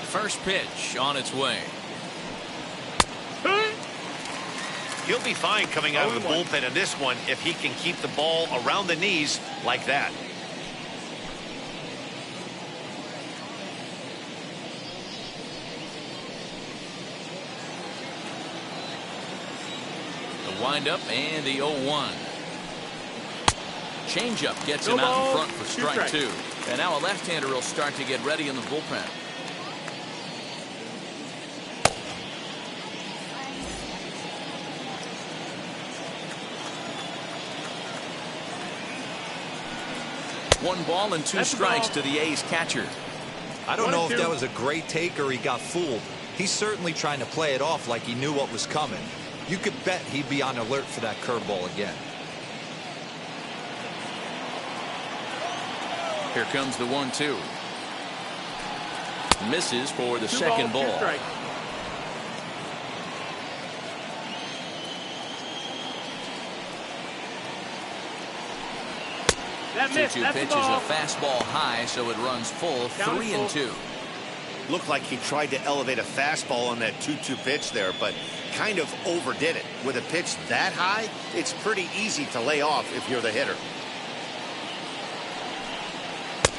First pitch on its way. He'll be fine coming out of the bullpen in this one if he can keep the ball around the knees like that. Windup and the 0-1. Changeup gets him out in front for strike 2. And now a left-hander will start to get ready in the bullpen. One ball and 2 strikes to the A's catcher. I don't know if that was a great take or he got fooled. He's certainly trying to play it off like he knew what was coming. You could bet he'd be on alert for that curveball again. Here comes the 1-2. Misses for the second ball. That 2-2 pitch is a fastball high, so it runs full. 3-2. Looked like he tried to elevate a fastball on that 2-2 pitch there, but kind of overdid it. With a pitch that high, it's pretty easy to lay off if you're the hitter.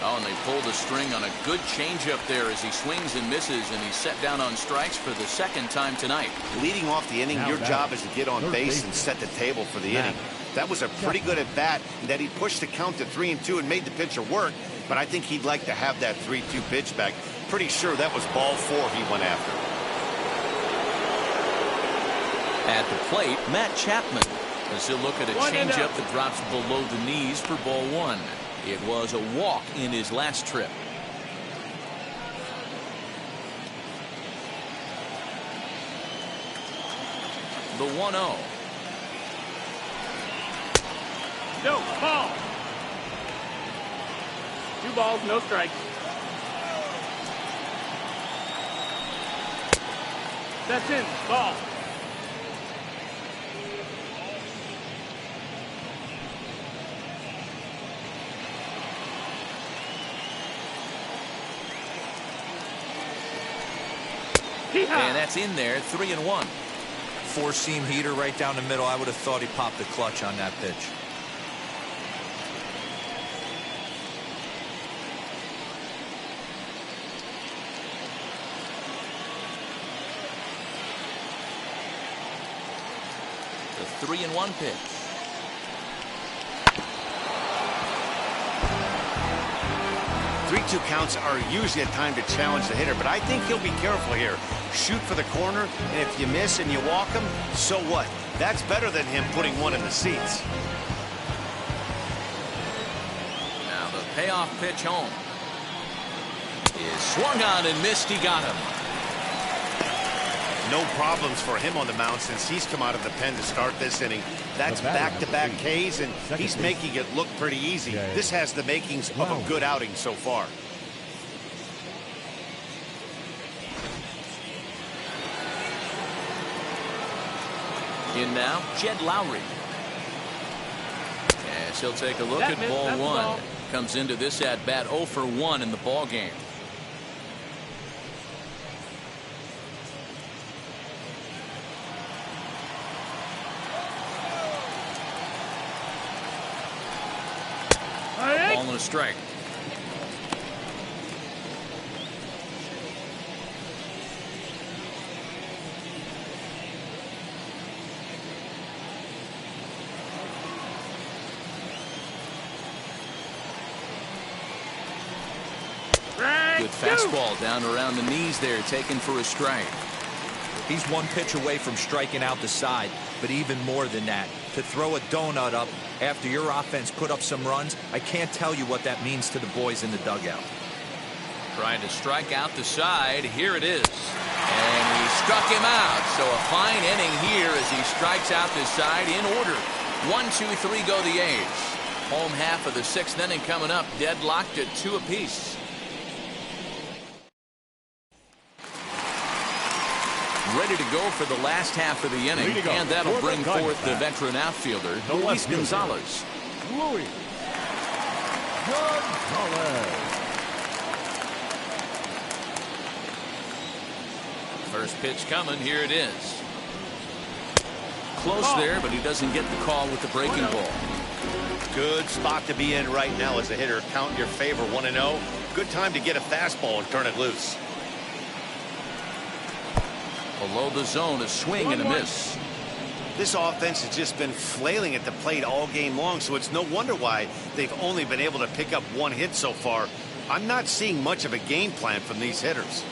Oh, and they pull the string on a good changeup there as he swings and misses, and he's set down on strikes for the 2nd time tonight. Leading off the inning, your job is to get on base and set the table for the inning. That was a pretty good at bat that he pushed the count to 3-2 and made the pitcher work, but I think he'd like to have that 3-2 pitch back. Pretty sure that was ball 4 he went after. At the plate, Matt Chapman, as he'll look at a changeup that drops below the knees for ball 1. It was a walk in his last trip. The 1-0. No, ball. 2 balls, no strikes. That's in. Ball. And that's in there, 3-1. 4-seam heater right down the middle. I would have thought he popped the clutch on that pitch. The 3-1 pitch. 3-2 counts are usually a time to challenge the hitter, but I think he'll be careful here. Shoot for the corner, and if you miss and you walk him, so what? That's better than him putting one in the seats. Now the payoff pitch home is swung on and missed. He got him. No problems for him on the mound since he's come out of the pen to start this inning. That's back-to-back Ks, and he's making it look pretty easy. This has the makings of a good outing so far. In now, Jed Lowry. As he'll take a look at ball one. Comes into this at-bat 0 for 1 in the ball game. Ball and a strike. Good fastball down around the knees there, taken for a strike. He's one pitch away from striking out the side, but even more than that, to throw a donut up after your offense put up some runs, I can't tell you what that means to the boys in the dugout. Trying to strike out the side. Here it is. And he struck him out. So a fine inning here as he strikes out the side in order. 1, 2, 3 go the A's. Home half of the 6th inning coming up, deadlocked at 2 apiece. Ready to go for the last half of the inning, and that'll bring forth the veteran outfielder, Luis Gonzalez. Luis Gonzalez. First pitch coming. Here it is. Close there, but he doesn't get the call with the breaking ball. Good spot to be in right now as a hitter. Count in your favor, 1-0. Good time to get a fastball and turn it loose. Below the zone, a swing and a miss. This offense has just been flailing at the plate all game long, so it's no wonder why they've only been able to pick up 1 hit so far. I'm not seeing much of a game plan from these hitters.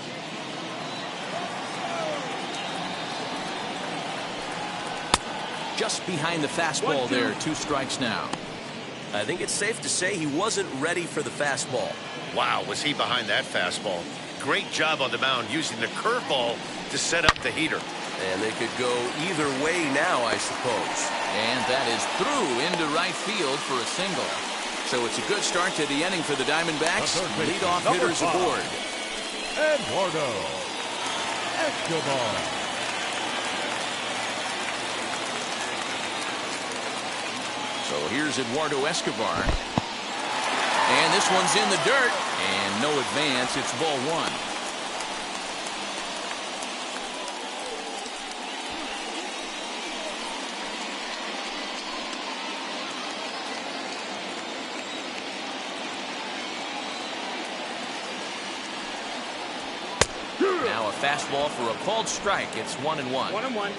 Just behind the fastball there, 2 strikes now. I think it's safe to say he wasn't ready for the fastball. Wow, was he behind that fastball? Great job on the mound using the curveball to set up the heater. And they could go either way now, I suppose. And that is through into right field for a single. So it's a good start to the inning for the Diamondbacks. Leadoff hitters aboard. Eduardo Escobar. So here's Eduardo Escobar. And this one's in the dirt. And no advance. It's ball 1. Now a fastball for a called strike. It's 1-1. 1-1.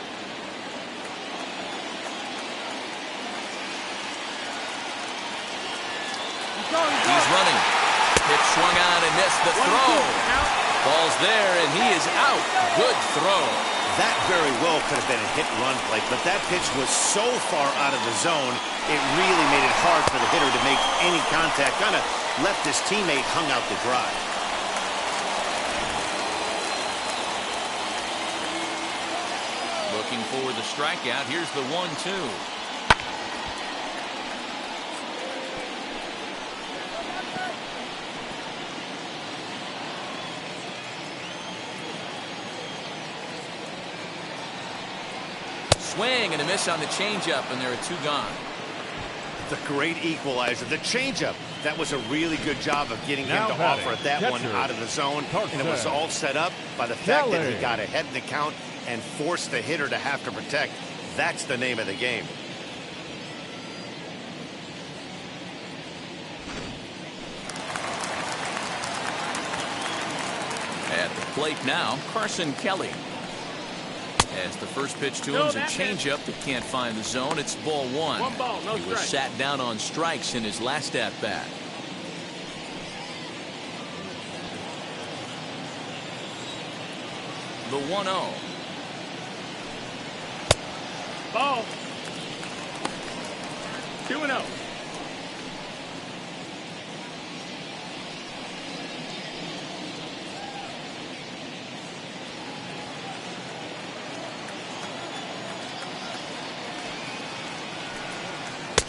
He's running. Pitch swung on and missed the throw. Ball's there and he is out. Good throw. That very well could have been a hit-run play, but that pitch was so far out of the zone, it really made it hard for the hitter to make any contact. Kind of left his teammate hung out to dry. Looking for the strikeout. Here's the 1-2. Swing and a miss on the changeup, and there are 2 gone. The great equalizer, the changeup. That was a really good job of getting him to offer that one out of the zone, and it was all set up by the fact that he got ahead in the count and forced the hitter to have to protect. That's the name of the game. At the plate now, Carson Kelly. As the first pitch to him is a changeup that can't find the zone. It's ball 1. 1 ball, no strike. He was sat down on strikes in his last at-bat. The 1-0. Ball. 2-0.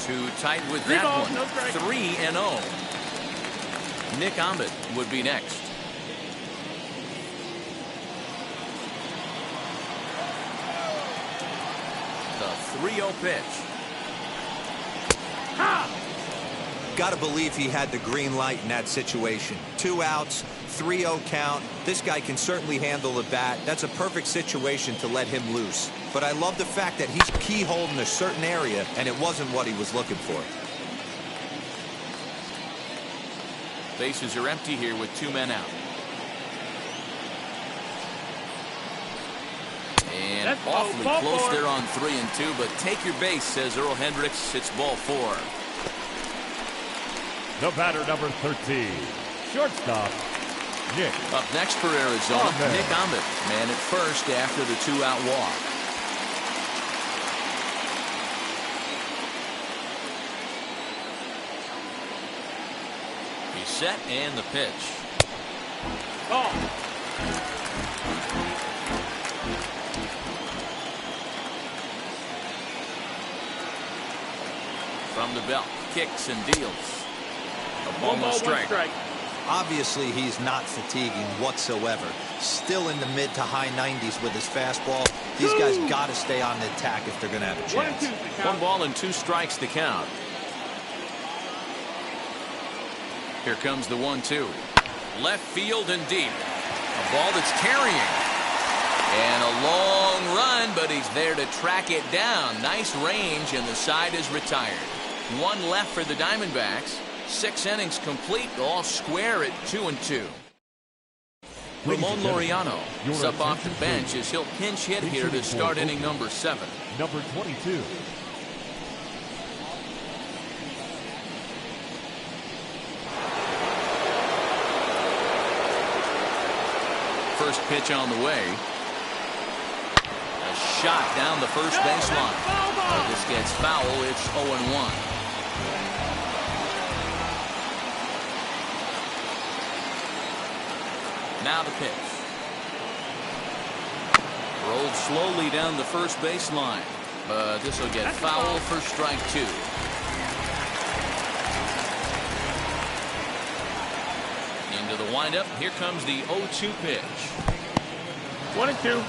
Too tight with Three that balls, one. no strike. 3-0. Nick Ahmed would be next. The 3-0 pitch. Got to believe he had the green light in that situation. 2 outs, 3-0 count. This guy can certainly handle the bat. That's a perfect situation to let him loose. But I love the fact that he's keyholed in a certain area, and it wasn't what he was looking for. Bases are empty here with 2 men out. And That's awfully ball close 4. there on 3-2, but take your base, says Earl Hendricks. It's ball 4. The batter, number 13, shortstop, Nick. Up next for Arizona, Ahmed. Nick Ahmed. Man at first after the 2-out walk. He's set and the pitch. Ball. From the belt, kicks and deals. A ball, 1 ball, 1 strike. strike. Obviously, he's not fatiguing whatsoever. Still in the mid to high 90s with his fastball. These guys got to stay on the attack if they're going to have a 1 and chance. 2 to 1 count. ball and 2 strikes to count. Here comes the 1-2. Left field and deep. A ball that's carrying. And a long run, but he's there to track it down. Nice range, and the side is retired. 1 left for the Diamondbacks. 6 innings complete, all square at 2-2. Ramon Laureano is up off the bench as he'll pinch hit here to start inning number 7. Number 22. First pitch on the way. A shot down the first baseline. This gets foul. It's 0-1. Now the pitch. Rolled slowly down the first baseline. But this will get foul for strike 2. Into the windup. Here comes the 0-2 pitch. 1 and 2.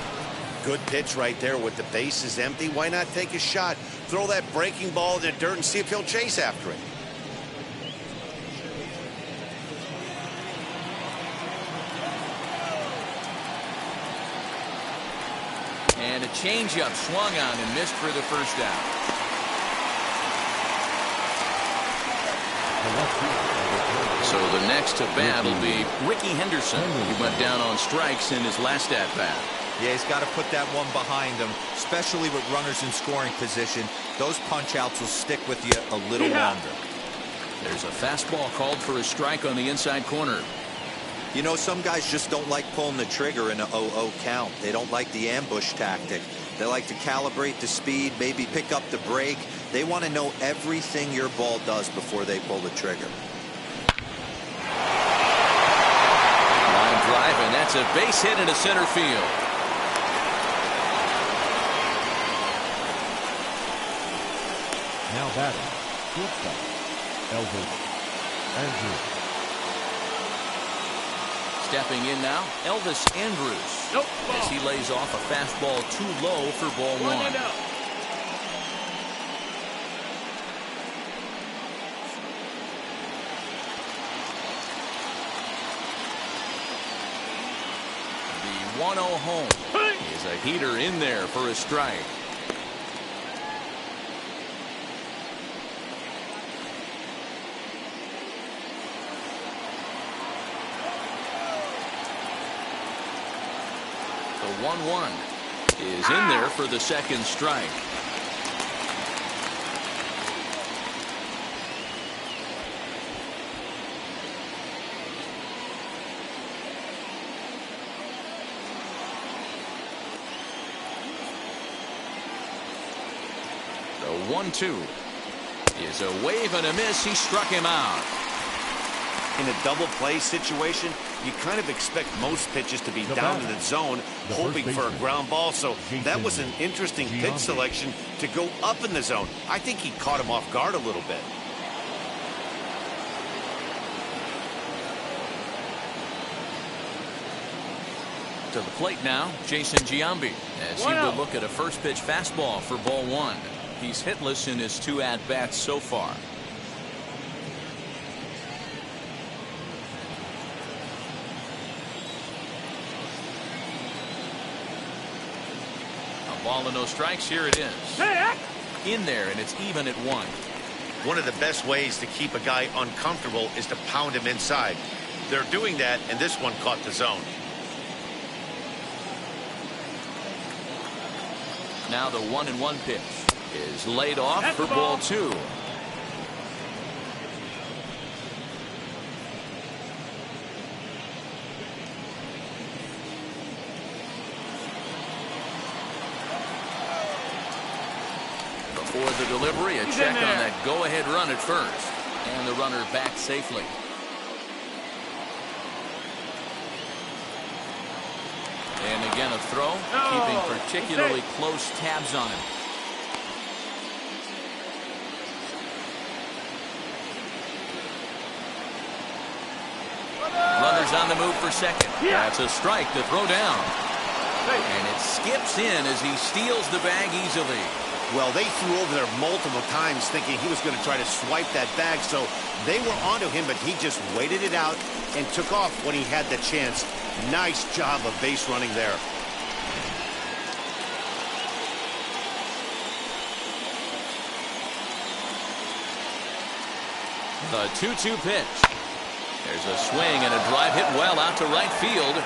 Good pitch right there with the bases empty. Why not take a shot? Throw that breaking ball in the dirt and see if he'll chase after it. And a changeup swung on and missed for the first out. So the next to bat will be Ricky Henderson. He went down on strikes in his last at bat. Yeah, he's got to put that one behind him, especially with runners in scoring position. Those punch-outs will stick with you a little longer. There's a fastball called for a strike on the inside corner. You know, some guys just don't like pulling the trigger in a 0-0 count. They don't like the ambush tactic. They like to calibrate the speed, maybe pick up the break. They want to know everything your ball does before they pull the trigger. Line drive, and that's a base hit into center field. Now batting, shortstop, Elvis Andrews. Stepping in now, Elvis Andrews. Nope. As he lays off a fastball too low for ball 1 1. and out. The 1-0 home is a heater in there for a strike. The 1-1 is in there for the second strike. The 1-2 is a wave and a miss. He struck him out. In a double play situation, you kind of expect most pitches to be down to the zone, hoping for a ground ball. So that was an interesting pitch selection to go up in the zone. I think he caught him off guard a little bit. To the plate now, Jason Giambi, as he will look at a first pitch fastball for ball one. He's hitless in his 2 at-bats so far. A ball and no strikes. Here it is. In there, and it's even at 1. One of the best ways to keep a guy uncomfortable is to pound him inside. They're doing that, and this one caught the zone. Now the 1-1 pitch is laid off for ball 2. Before the delivery, a check on that go-ahead run at first. And the runner back safely. And again a throw, keeping particularly close tabs on him. Runners on the move for second. That's a strike to throw down. And it skips in as he steals the bag easily. Well, they threw over there multiple times thinking he was going to try to swipe that bag, so they were onto him, but he just waited it out and took off when he had the chance. Nice job of base running there. The 2-2 pitch. There's a swing and a drive hit well out to right field.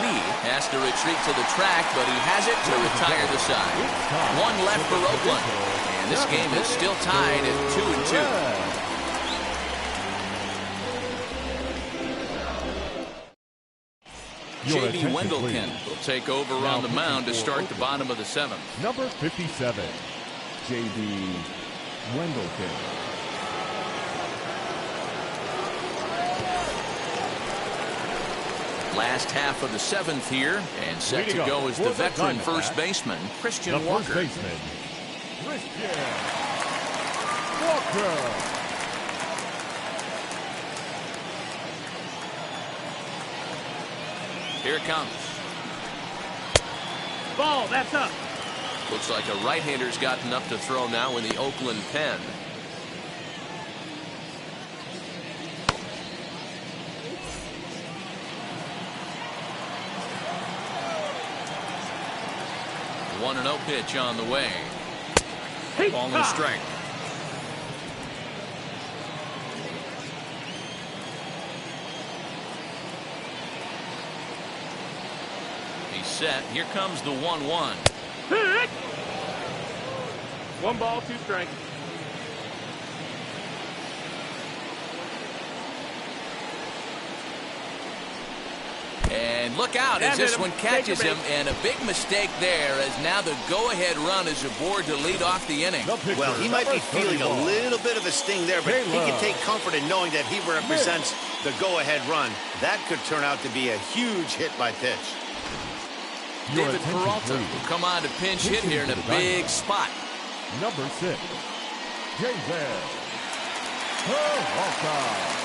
Lee has to retreat to the track, but he has it to retire the side. 1 left for Oakland, and this game is still tied at 2-2. J.B. Wendelken will take over on the mound to start the bottom of the 7th. Number 57, J.B. Wendelken. Last half of the 7th here, and set to go is the veteran first baseman, Christian Walker. First baseman, Christian Walker. Here it comes. Ball, that's up. Looks like a right-hander's gotten up to throw now in the Oakland pen. The 1-0 pitch on the way. Ball and a strike. He's set. Here comes the 1-1. 1 ball, 2 strikes. And look out as this one catches him, and a big mistake there as now the go-ahead run is aboard to lead off the inning. Well, he might be feeling a little bit of a sting there, but he can take comfort in knowing that he represents the go-ahead run. That could turn out to be a huge hit by pitch. David Peralta will come on to pinch hit here in a big spot. Number 6, Jason Peralta.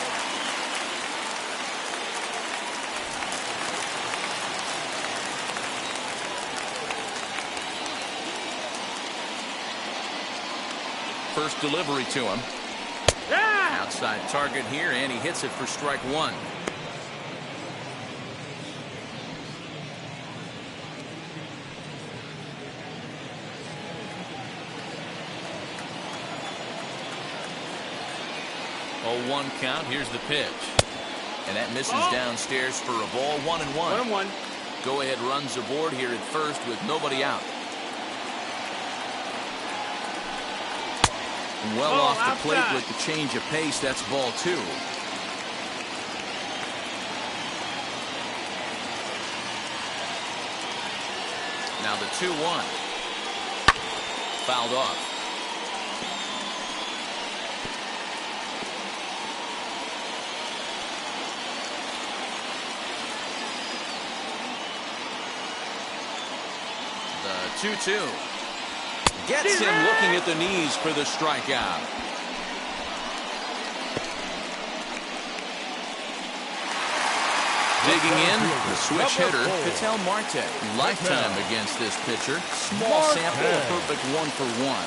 First delivery to him. Outside target here, and he hits it for strike 1. Oh, 1 count. Here's the pitch. And that misses downstairs for a ball. 1-1. 1-1. Go ahead runs aboard here at first with nobody out. Well off the plate with the change of pace. That's ball 2. Now the 2-1. fouled off. The 2-2. Gets him looking at the knees for the strikeout. Digging in, the switch hitter, Ketel Marte. Lifetime against this pitcher. Small sample, a perfect 1-for-1.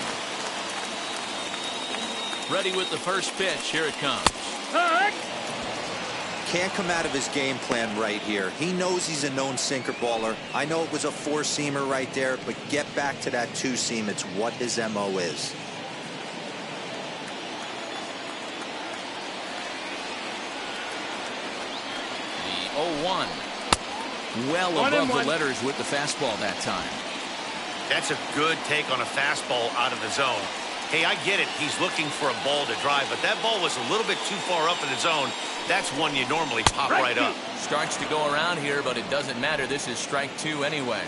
Ready with the first pitch. Here it comes. Can't come out of his game plan right here. He knows he's a known sinker baller. I know it was a four-seamer right there, but get back to that two-seam. It's what his MO is. The 0-1. Well above the letters with the fastball that time. That's a good take on a fastball out of the zone. Hey, I get it. He's looking for a ball to drive, but that ball was a little bit too far up in the zone. That's one you normally pop right up. Starts to go around here, but it doesn't matter. This is strike 2 anyway.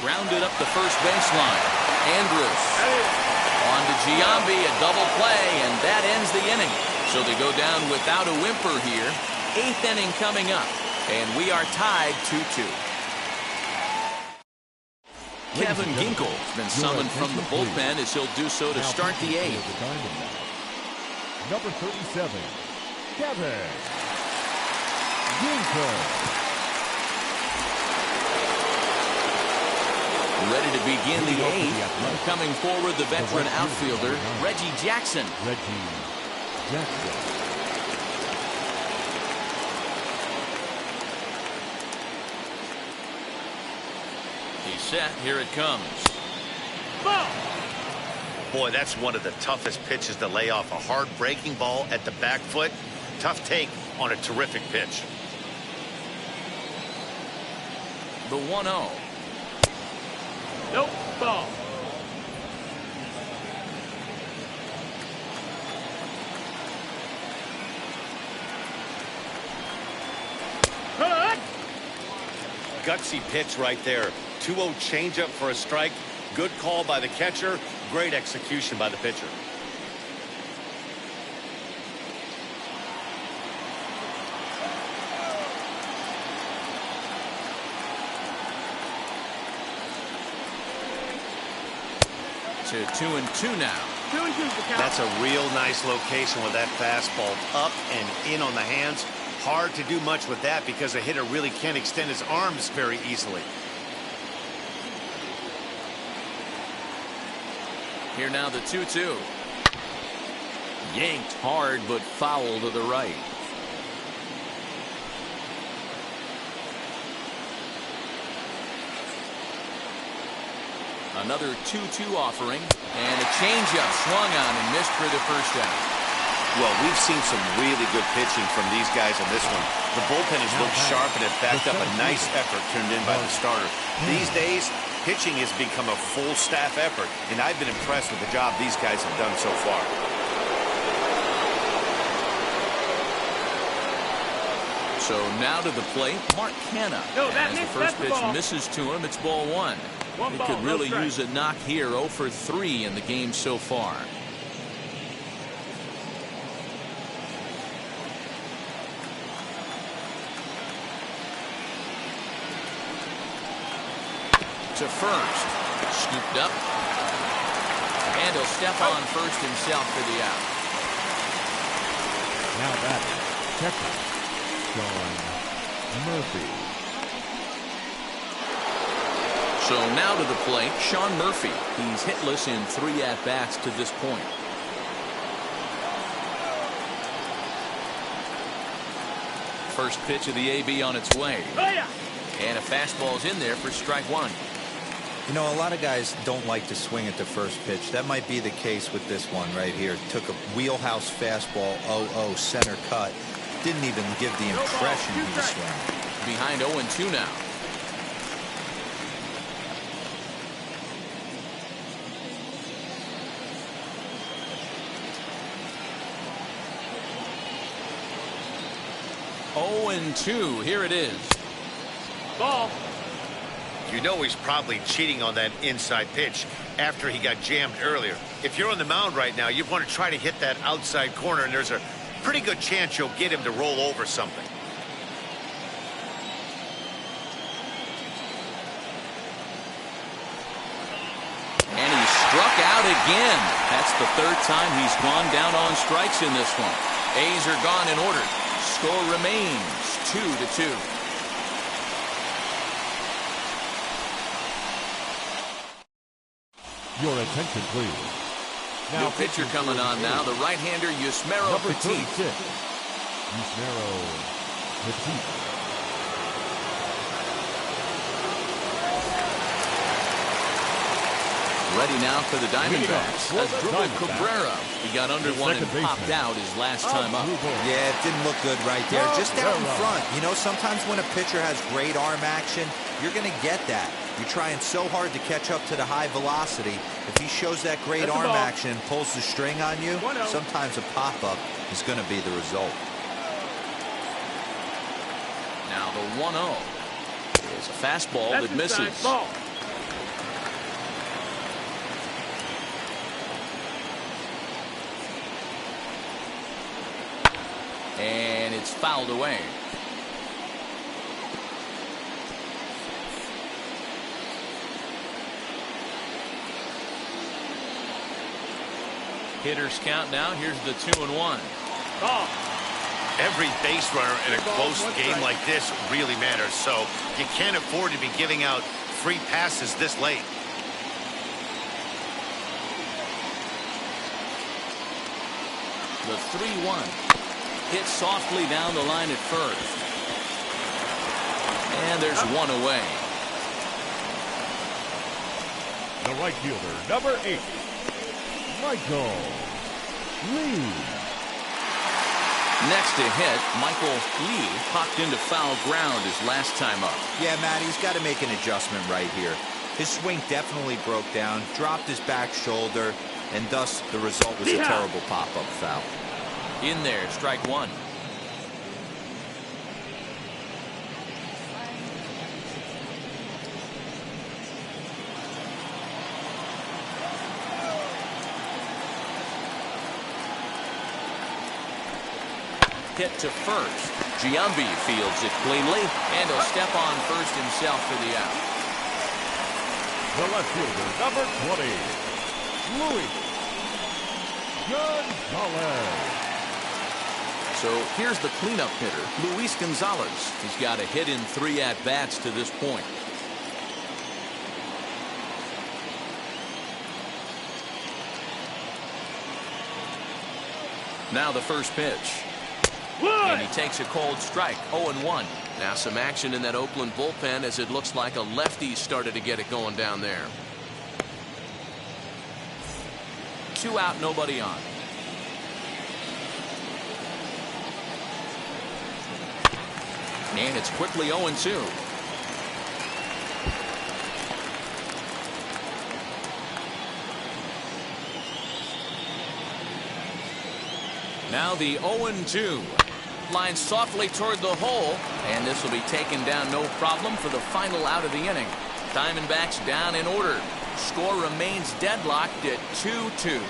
Grounded up the first baseline. Andrus. On to Giambi, a double play, and that ends the inning. So they go down without a whimper here. 8th inning coming up, and we are tied 2-2. Kevin Ginkel has been summoned from the bullpen as he'll do so to start the 8th. Number 37, Kevin Ginkel. Ready to begin the 8th. Coming forward, the veteran outfielder, Reggie Jackson. He's set. Here it comes. Ball. Boy, that's one of the toughest pitches to lay off. A hard breaking ball at the back foot. Tough take on a terrific pitch. The 1-0. Nope. Ball. Gutsy pitch right there. 2-0 changeup for a strike. Good call by the catcher. Great execution by the pitcher. To 2-2 now. 2-2's the count. That's a real nice location with that fastball up and in on the hands. Hard to do much with that because a hitter really can't extend his arms very easily. Here now the 2-2. Yanked hard but foul to the right. Another 2-2 offering, and a changeup swung on and missed for the first out. Well, we've seen some really good pitching from these guys on this one. The bullpen has looked sharp and it backed up a nice effort turned in by the starter. These days, pitching has become a full staff effort, and I've been impressed with the job these guys have done so far. So now to the plate, Mark Canha. As the first pitch misses to him, it's ball 1. He could really use a knock here. 0 for 3 in the game so far. To first. Scooped up. And he'll step on first himself for the out. Now batting, catcher, Sean Murphy. So now to the plate, Sean Murphy. He's hitless in 3 at-bats to this point. First pitch of the AB on its way. And a fastball's in there for strike 1. You know, a lot of guys don't like to swing at the first pitch. That might be the case with this one right here. Took a wheelhouse fastball, 0-0 center cut. Didn't even give the impression he was swinging. Behind 0-2 now. Oh, and 2. Here it is. Ball. You know he's probably cheating on that inside pitch after he got jammed earlier. If you're on the mound right now, you want to try to hit that outside corner, and there's a pretty good chance you'll get him to roll over something. And he struck out again. That's the third time he's gone down on strikes in this one. A's are gone in order. Score remains 2-2. Your attention, please. New pitcher coming on now, the right-hander Yusmeiro Number Petit. 36, Yusmeiro Petit. Ready now for the Diamondbacks. As dribbled Cabrera. He got under one and popped out his last time up. Yeah, it didn't look good right there. Just out in front. You know, sometimes when a pitcher has great arm action, you're going to get that. You're trying so hard to catch up to the high velocity. If he shows that great arm action and pulls the string on you, sometimes a pop-up is going to be the result. Now the 1-0 is a fastball that misses. Ball. And it's fouled away. Hitters count now. Here's the 2-1. Ball. Every base runner in a close game like this really matters, so you can't afford to be giving out free passes this late. The 3-1. Hit softly down the line at first. And there's one away. The right fielder, number 8, Michael Lee. Next to hit, Michael Lee popped into foul ground his last time up. Yeah, Matt, he's got to make an adjustment right here. His swing definitely broke down, dropped his back shoulder, and thus the result was a terrible pop-up foul. In there, strike one. Hit to first. Giambi fields it cleanly, and he'll step on first himself for the out. The left fielder, number 20, Luis Gonzalez. So here's the cleanup hitter, Luis Gonzalez. He's got a hit in 3 at-bats to this point. Now the first pitch. And he takes a cold strike, 0-1. Now some action in that Oakland bullpen as it looks like a lefty started to get it going down there. 2 out, nobody on. And it's quickly 0-2. Now the 0-2. Line softly toward the hole, and this will be taken down no problem for the final out of the inning. Diamondbacks down in order. Score remains deadlocked at 2-2.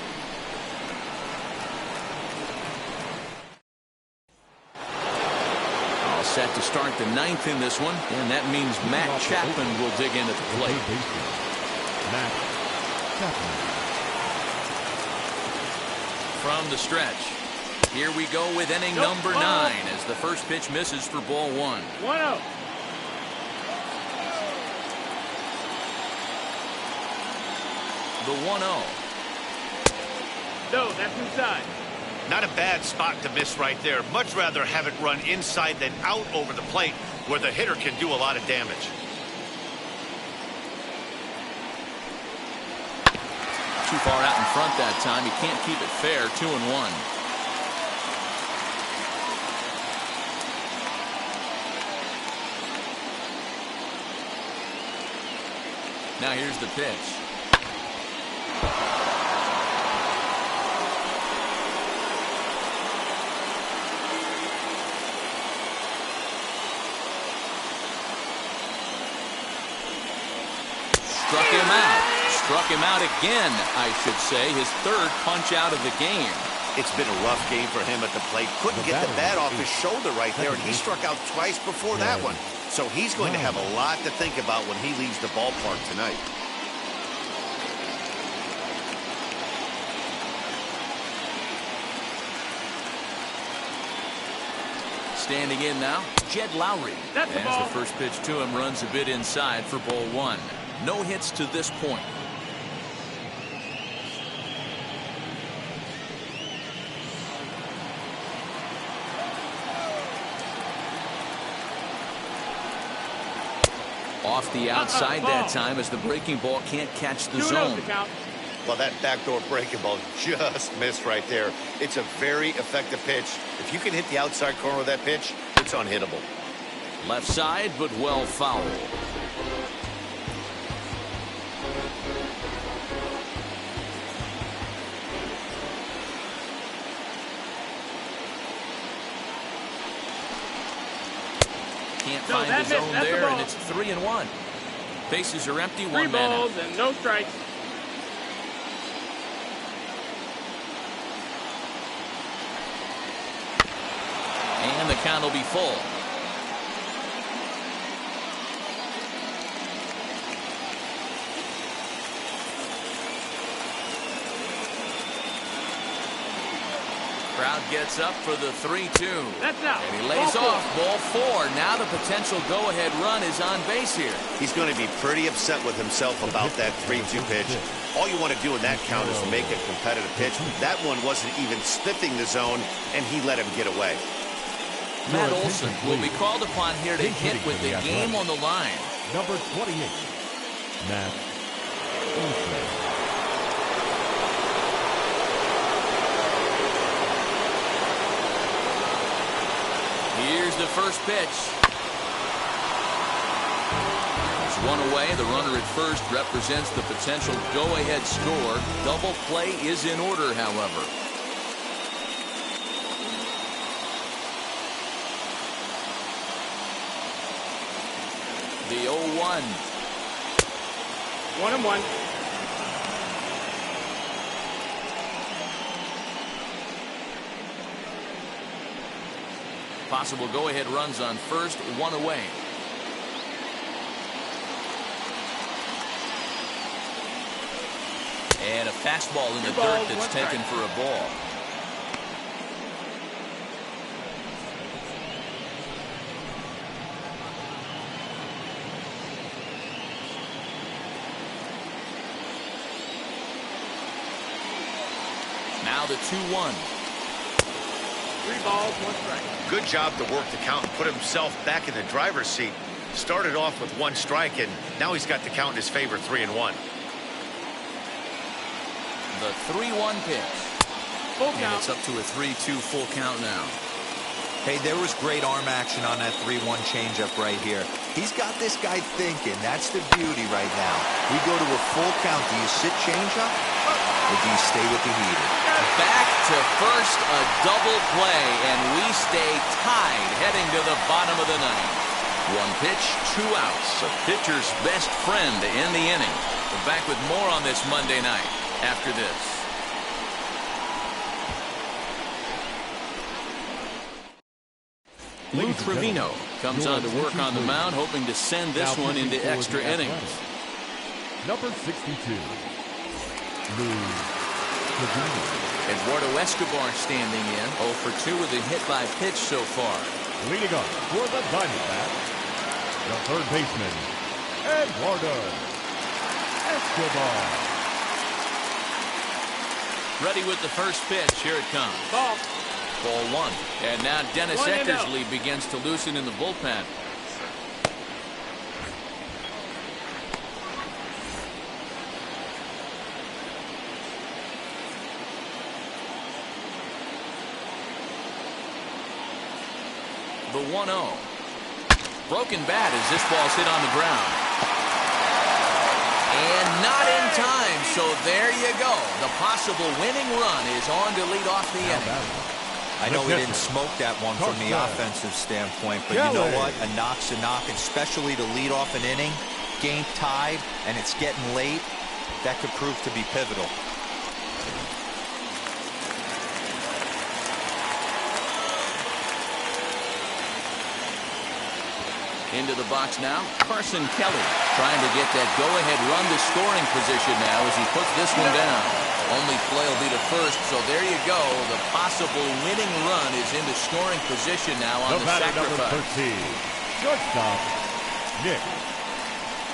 All set to start the 9th in this one, and that means Matt Chapman will dig in at the plate. Matt Chapman. From the stretch. Here we go with inning number 9 as the first pitch misses for ball 1. 1-0. The 1-0. No, that's inside. Not a bad spot to miss right there. Much rather have it run inside than out over the plate where the hitter can do a lot of damage. Too far out in front that time. He can't keep it fair. 2-1. Now here's the pitch. struck him out. Struck him out again, I should say. His third punch out of the game. It's been a rough game for him at the plate. Couldn't get the bat off his shoulder right there, and he struck out twice before that one. So he's going to have a lot to think about when he leaves the ballpark tonight. Standing in now, Jed Lowry. That's the As ball. the first pitch to him runs a bit inside for ball one. No hits to this point. Off the outside that time as the breaking ball can't catch the 2-0 zone. the count. Well, that backdoor breaking ball just missed right there. It's a very effective pitch. If you can hit the outside corner of that pitch, it's unhittable. Left side, but well fouled. Can't find the zone there, and it's 3-1. Bases are empty, 3 one man out. balls and no strikes. And the count will be full. Crowd gets up for the 3-2. That's out. And he lays Ball off ball 4. Now the potential go-ahead run is on base here. He's going to be pretty upset with himself about that 3-2 pitch. All you want to do in that count is make a competitive pitch. That one wasn't even sniffing the zone, and he let him get away. Matt Olson will be called upon here to hit with the game on the line. Number 28, Matt Olson. Here's the first pitch. It's one away. The runner at first represents the potential go-ahead score. Double play is in order, however. The 0-1. 1-1. Possible go-ahead runs on first, one away. And a fastball in the dirt that's taken for a ball. Now the 2-1. 3 balls, 1 strike. Good job to work the count and put himself back in the driver's seat. Started off with 1 strike, and now he's got the count in his favor, 3-1. The 3-1 pitch. Full And count. it's up to a 3-2 full count now. Hey, there was great arm action on that 3-1 changeup right here. He's got this guy thinking. That's the beauty right now. We go to a full count. Do you sit changeup or do you stay with the heater? Back to first, a double play, and we stay tied heading to the bottom of the ninth. 1 pitch, 2 outs. A pitcher's best friend to end the inning. We're back with more on this Monday night after this. Lou Trevino comes on to work on the mound, hoping to send this one into extra innings. Number 62, Lou Trevino. Eduardo Escobar standing in, 0 for 2 with a hit by pitch so far. Leading up for the Diamondbacks, the third baseman, Eduardo Escobar. Ready with the first pitch. Here it comes. Ball. Ball 1. And now Dennis 1-0. Eckersley begins to loosen in the bullpen. The 1-0. Broken bat as this ball's hit on the ground. And not in time, so there you go. The possible winning run is on to lead off the inning. I know he didn't smoke that one from the offensive standpoint, but you know what? A knock's a knock, especially to lead off an inning. game tied and it's getting late, that could prove to be pivotal. Into the box now, Carson Kelly trying to get that go-ahead run to scoring position now as he puts this one down. Only play will be to first, so there you go. The possible winning run is into scoring position now on the sacrifice. Number 13, shortstop, Nick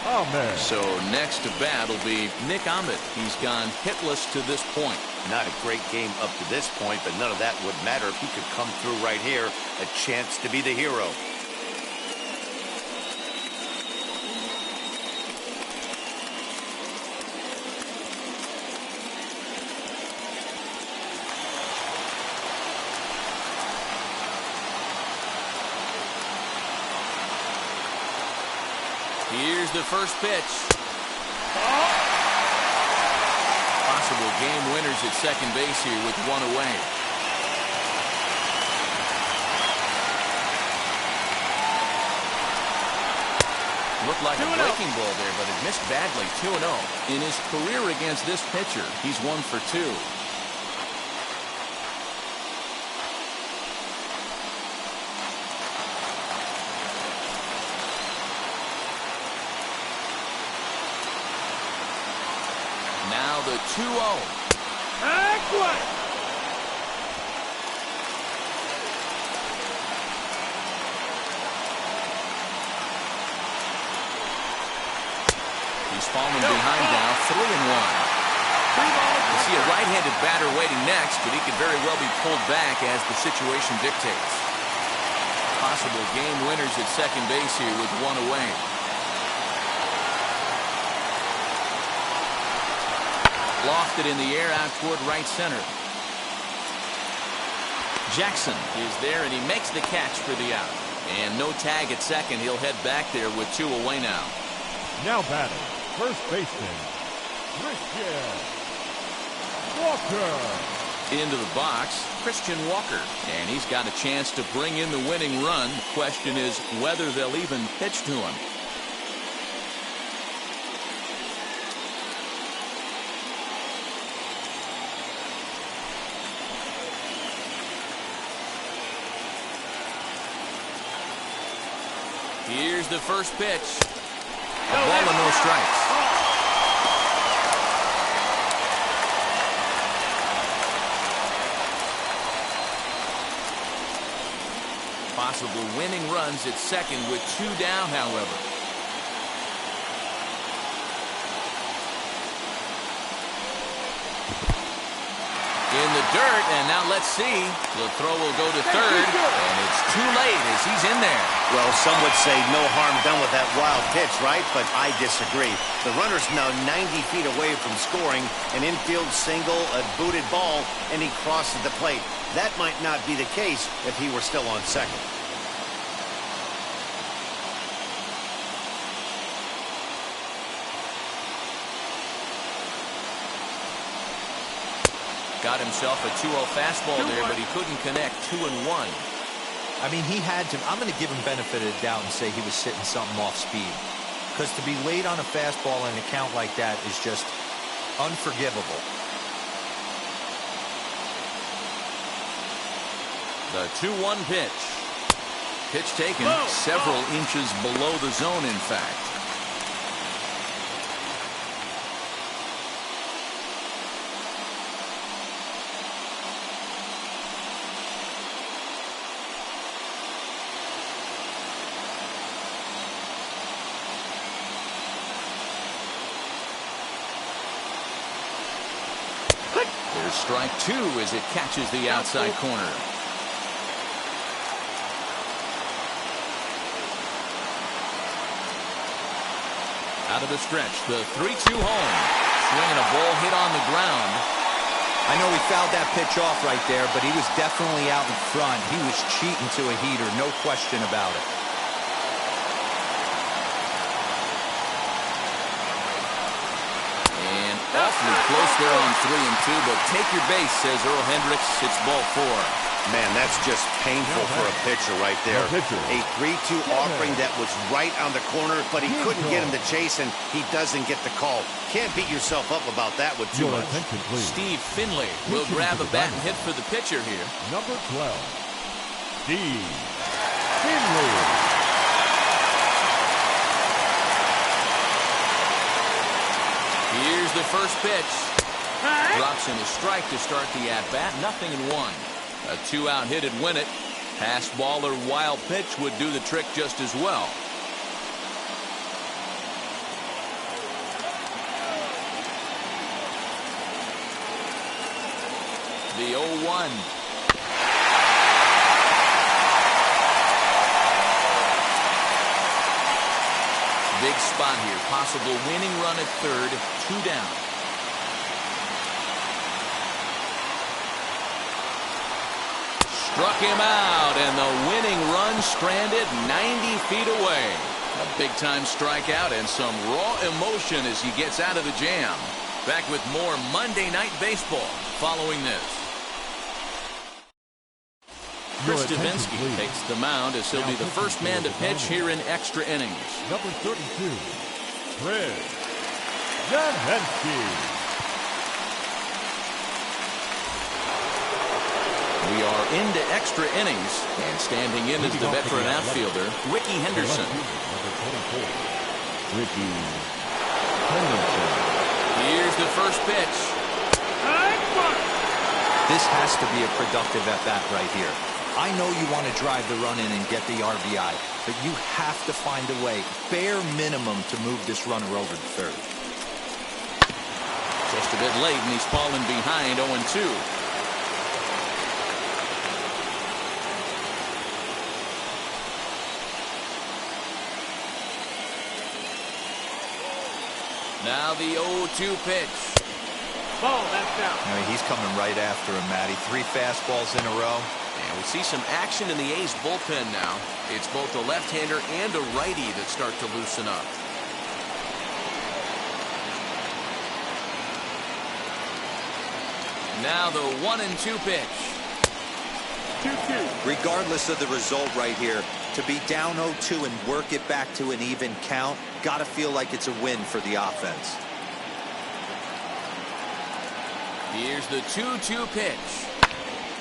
Ahmed. So next to bat will be Nick Ahmed. He's gone hitless to this point. Not a great game up to this point, but none of that would matter if he could come through right here. A chance to be the hero. Here's the first pitch. Possible game winners at second base here with one away. Looked like a breaking ball there, but it missed badly. 2-0. In his career against this pitcher, he's 1 for 2. Now the 2-0. He's falling behind now, 3-1. You see a right-handed batter waiting next, but he could very well be pulled back as the situation dictates. Possible game winners at second base here with one away. Lofted in the air out toward right center. Jackson is there, and he makes the catch for the out. And no tag at second. He'll head back there with 2 away now. Now batting, first baseman, Christian Walker. Into the box, Christian Walker. And he's got a chance to bring in the winning run. The question is whether they'll even pitch to him. Here's the first pitch. A ball and no strikes. Possible winning runs at second with 2 down, however. In the dirt, and now let's see. The throw will go to third, and it's too late as he's in there. Well, some would say no harm done with that wild pitch, right? But I disagree. The runner's now 90 feet away from scoring. An infield single, a booted ball, and he crosses the plate. That might not be the case if he were still on second. Got himself a 2-0 fastball there, but he couldn't connect. 2-1. I mean, he had to. I'm going to give him benefit of the doubt and say he was sitting something off speed. Because to be late on a fastball in a count like that is just unforgivable. The 2-1 pitch. Pitch taken several inches below the zone, in fact. There's strike 2 as it catches the outside corner. Out of the stretch, the 3-2 home. Swinging a ball hit on the ground. I know he fouled that pitch off right there, but he was definitely out in front. He was cheating to a heater, no question about it. And awfully close there on 3-2, but take your base, says Earl Hendricks. It's ball 4. Man, that's just painful for a pitcher right there. A 3-2 offering that was right on the corner, but he couldn't get him to chase, and he doesn't get the call. Can't beat yourself up about that with too much. Steve Finley will grab a bat and hit for the pitcher here. Number 12, Steve Finley. Here's the first pitch. Drops in a strike to start the at-bat. 0-1. A 2-out hit would win it. Pass ball or wild pitch would do the trick just as well. The 0-1. Big spot here. Possible winning run at third. 2 down. Struck him out, and the winning run stranded 90 feet away. A big-time strikeout and some raw emotion as he gets out of the jam. Back with more Monday Night Baseball following this. Chris Davinsky takes the mound as he'll be the first man to pitch here in extra innings. Number 32, Chris Davinsky. We are into extra innings, and standing in is the veteran outfielder, Ricky Henderson. Number 24, Ricky Henderson. Here's the first pitch. This has to be a productive at-bat right here. I know you want to drive the run in and get the RBI, but you have to find a way, bare minimum, to move this runner over to third. Just a bit late, and he's fallen behind 0-2. Now the 0-2 pitch. Ball, that's down. I mean, he's coming right after him, Matty. 3 fastballs in a row. And we see some action in the A's bullpen now. It's both a left-hander and a righty that start to loosen up. Now the 1-2 pitch. 2-2. Regardless of the result right here, to be down 0-2 and work it back to an even count, gotta feel like it's a win for the offense. Here's the 2-2 pitch.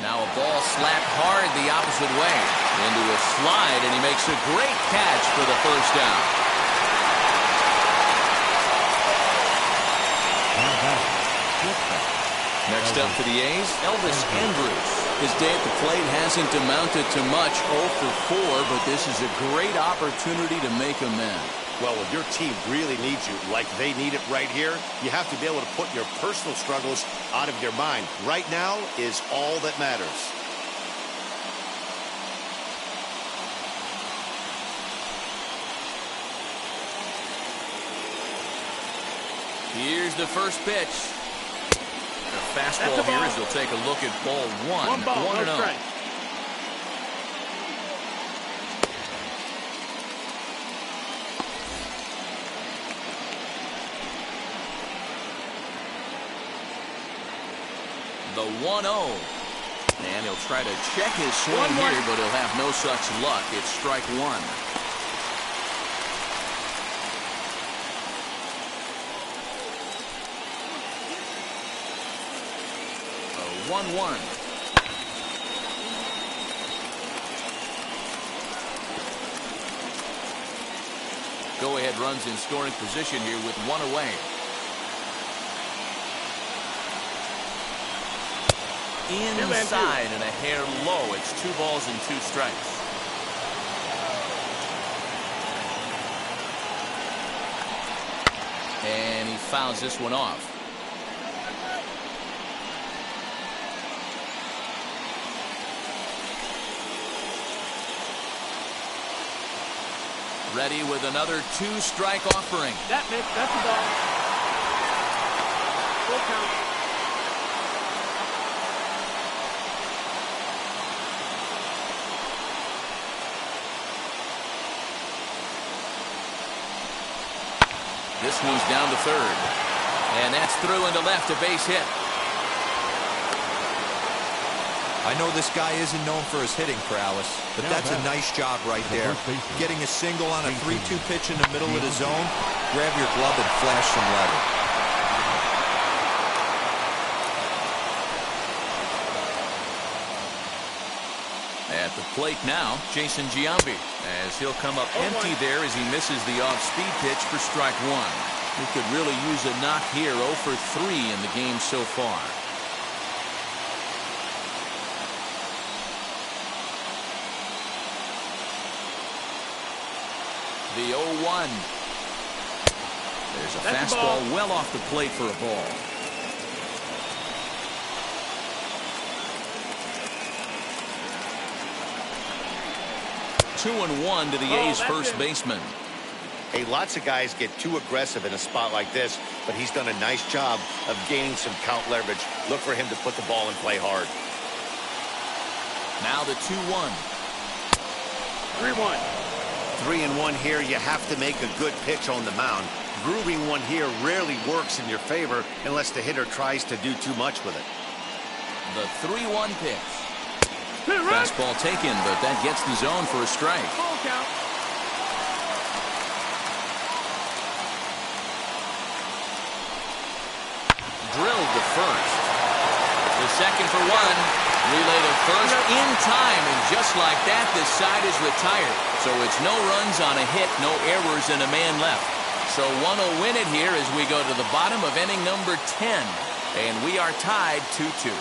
Now a ball slapped hard the opposite way. Into a slide, and he makes a great catch for the first down. Next up for the A's, Elvis Andrus. His day at the plate hasn't amounted to much, 0 for 4, but this is a great opportunity to make amends. Well, when your team really needs you, like they need it right here, you have to be able to put your personal struggles out of your mind. Right now is all that matters. Here's the first pitch. The fastball here as he'll take a look at ball 1. 1 ball, 1-0. no strike. The 1-0. And he'll try to check his swing here, but he'll have no such luck. It's strike 1. A 1-1. Go-ahead runs in scoring position here with 1 away. Inside and a hair low. It's 2 balls and 2 strikes. And he fouls this one off. Ready with another 2-strike offering. That's the ball. Full count. This one's down to third. And that's through into left, a base hit. I I know this guy isn't known for his hitting prowess, but that's a nice job right there. Getting a single on a 3-2 pitch in the middle of the zone, grab your glove and flash some leather. At the plate now, Jason Giambi, as he'll come up empty there as he misses the off-speed pitch for strike one. He could really use a knock here. 0 for 3 in the game so far. The 0-1. There's a fastball well off the plate for a ball. Two and one to the A's first baseman. Hey, lots of guys get too aggressive in a spot like this, but he's done a nice job of gaining some count leverage. Look for him to put the ball in play hard. Now the 2-1. 3-1. 3-1 here. You have to make a good pitch on the mound. Grooving one here rarely works in your favor unless the hitter tries to do too much with it. The 3-1 pitch. Fastball taken, but that gets the zone for a strike. Full count. Drilled to first. The second for one. Relay to first in time, and just like that, this side is retired. So it's no runs on a hit, no errors, and a man left. So one will win it here as we go to the bottom of inning number 10. And we are tied 2-2.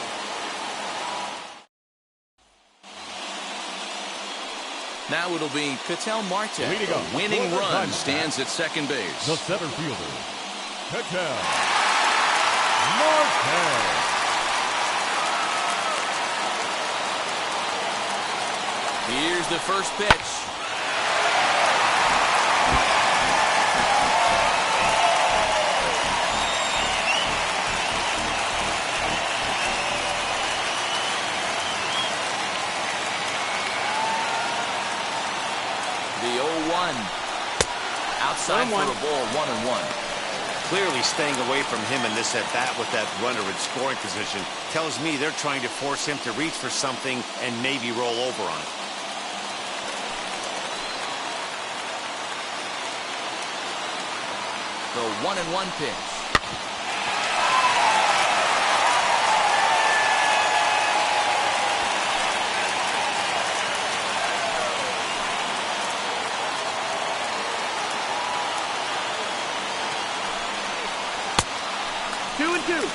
Now it'll be Ketel Marte. A winning run stands at second base. The center fielder, Ketel Marte. Here's the first pitch. The 0-1. Outside for a ball, 1-1. Clearly staying away from him in this at-bat with that runner in scoring position tells me they're trying to force him to reach for something and maybe roll over on it. The 1-1 pitch. Two and two.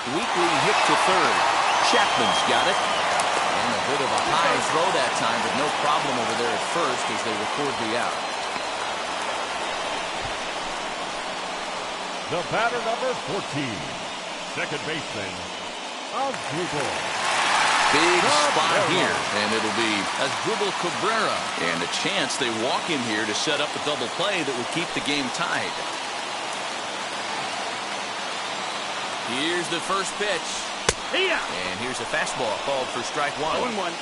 Weekly hit to third. Chapman's got it. And a bit of a high throw that time, but no problem over there at first as they record the out. The batter number 14, second baseman, Asdrubal. Big spot here, and it'll be Asdrubal Cabrera. And a chance they walk him here to set up a double play that would keep the game tied. Here's the first pitch. And here's a fastball called for strike one. 0-1.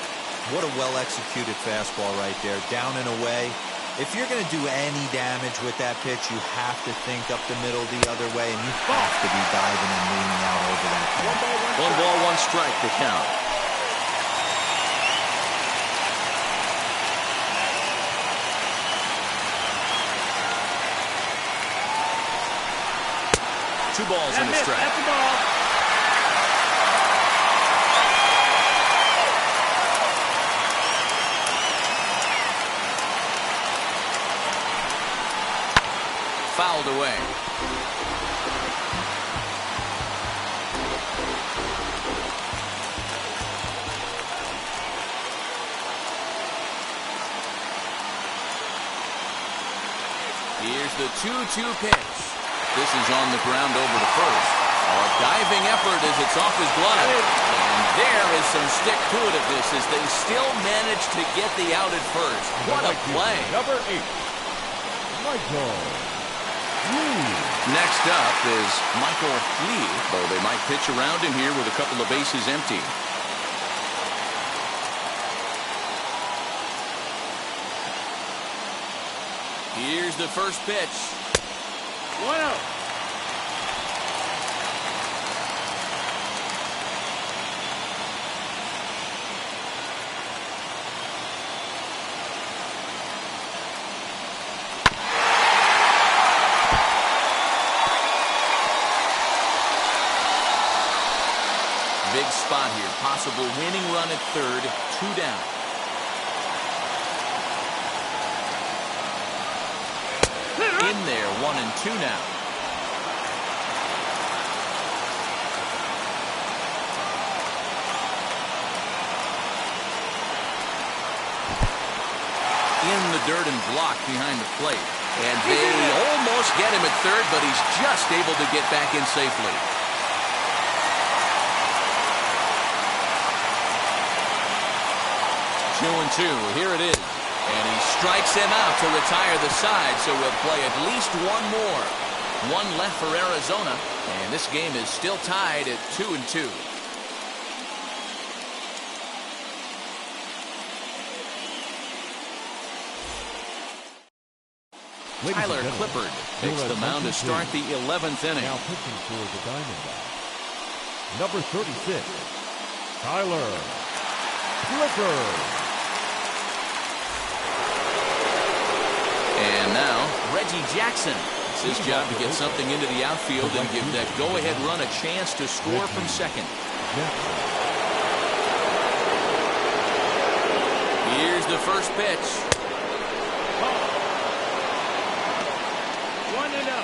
What a well-executed fastball right there. Down and away. If you're going to do any damage with that pitch, you have to think up the middle the other way, and you have to be diving and leaning out over that. One ball, one strike to count. Two balls and a strike. That's the ball. Fouled away. Here's the 2-2 pitch. This is on the ground over to first. A diving effort as it's off his glove. And there is some stick-to-itiveness as they still manage to get the out at first. What a play. Number 8, Michael Lee. Next up is Michael Lee, though they might pitch around him here with a couple of bases empty. Here's the first pitch. 1-0. Big spot here. Possible winning run at third. 2 down. In there, 1-2 now. In the dirt and blocked behind the plate. And they almost get him at third, but he's just able to get back in safely. 2-2. Here it is. And he strikes him out to retire the side, so we'll play at least one more. One left for Arizona, and this game is still tied at 2-2. Tyler Clippard takes the mound to start the 11th inning. Now pitching for the Diamondbacks, number 36, Tyler Clippard. And now, Reggie Jackson. It's his job to get something into the outfield and give that go-ahead run a chance to score from second. Here's the first pitch. 1-0.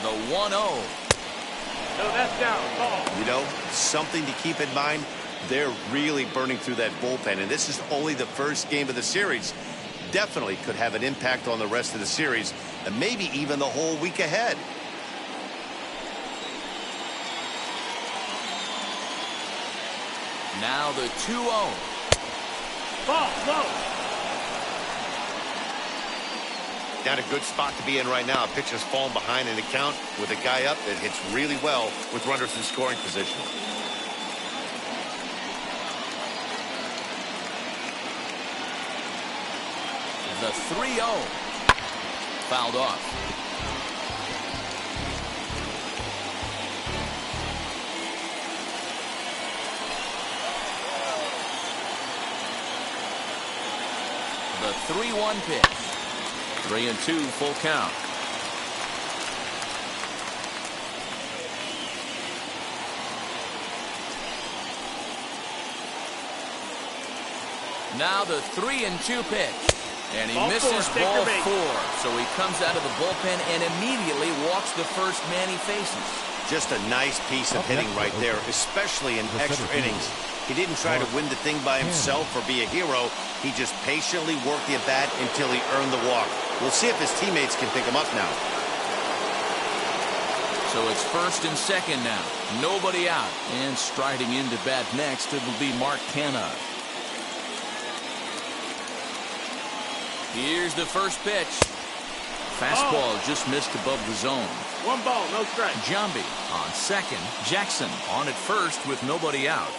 The 1-0. No, that's down. Ball. You know, something to keep in mind, they're really burning through that bullpen, and this is only the first game of the series. Definitely could have an impact on the rest of the series, and maybe even the whole week ahead. Now the 2-0. Ball, low. Not a good spot to be in right now. Pitcher's falling behind in the count. With a guy up, it hits really well with runners in scoring position. The 3-0. Fouled off. The 3-1 pitch. 3-2 full count. Now the 3-2 pitch. And he misses ball 4. So he comes out of the bullpen and immediately walks the first man he faces. Just a nice piece of hitting right there, especially in extra innings. He didn't try to win the thing by himself or be a hero. He just patiently worked the at-bat until he earned the walk. We'll see if his teammates can pick him up now. So it's first and second now. Nobody out. And striding into bat next, it'll be Mark Canha. Here's the first pitch. Fastball just missed above the zone. 1 ball, no strike. Jambi on second. Jackson on at first with nobody out.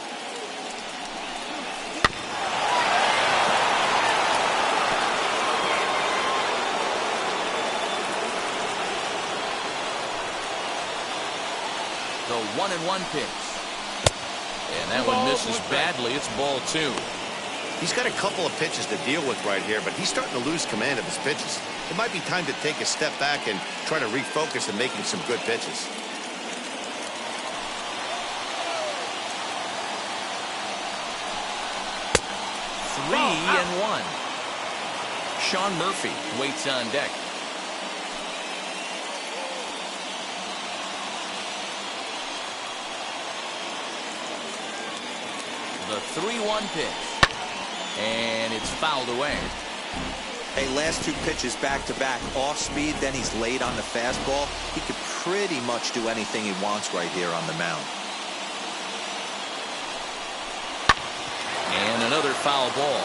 The 1-1 pitch. And that one misses badly. It's ball 2. He's got a couple of pitches to deal with right here, but he's starting to lose command of his pitches. It might be time to take a step back and try to refocus on making some good pitches. Three and 1. Sean Murphy waits on deck. The 3-1 pitch. And it's fouled away. Hey, last two pitches back-to-back, off speed, then he's late on the fastball. He could pretty much do anything he wants right here on the mound. And another foul ball.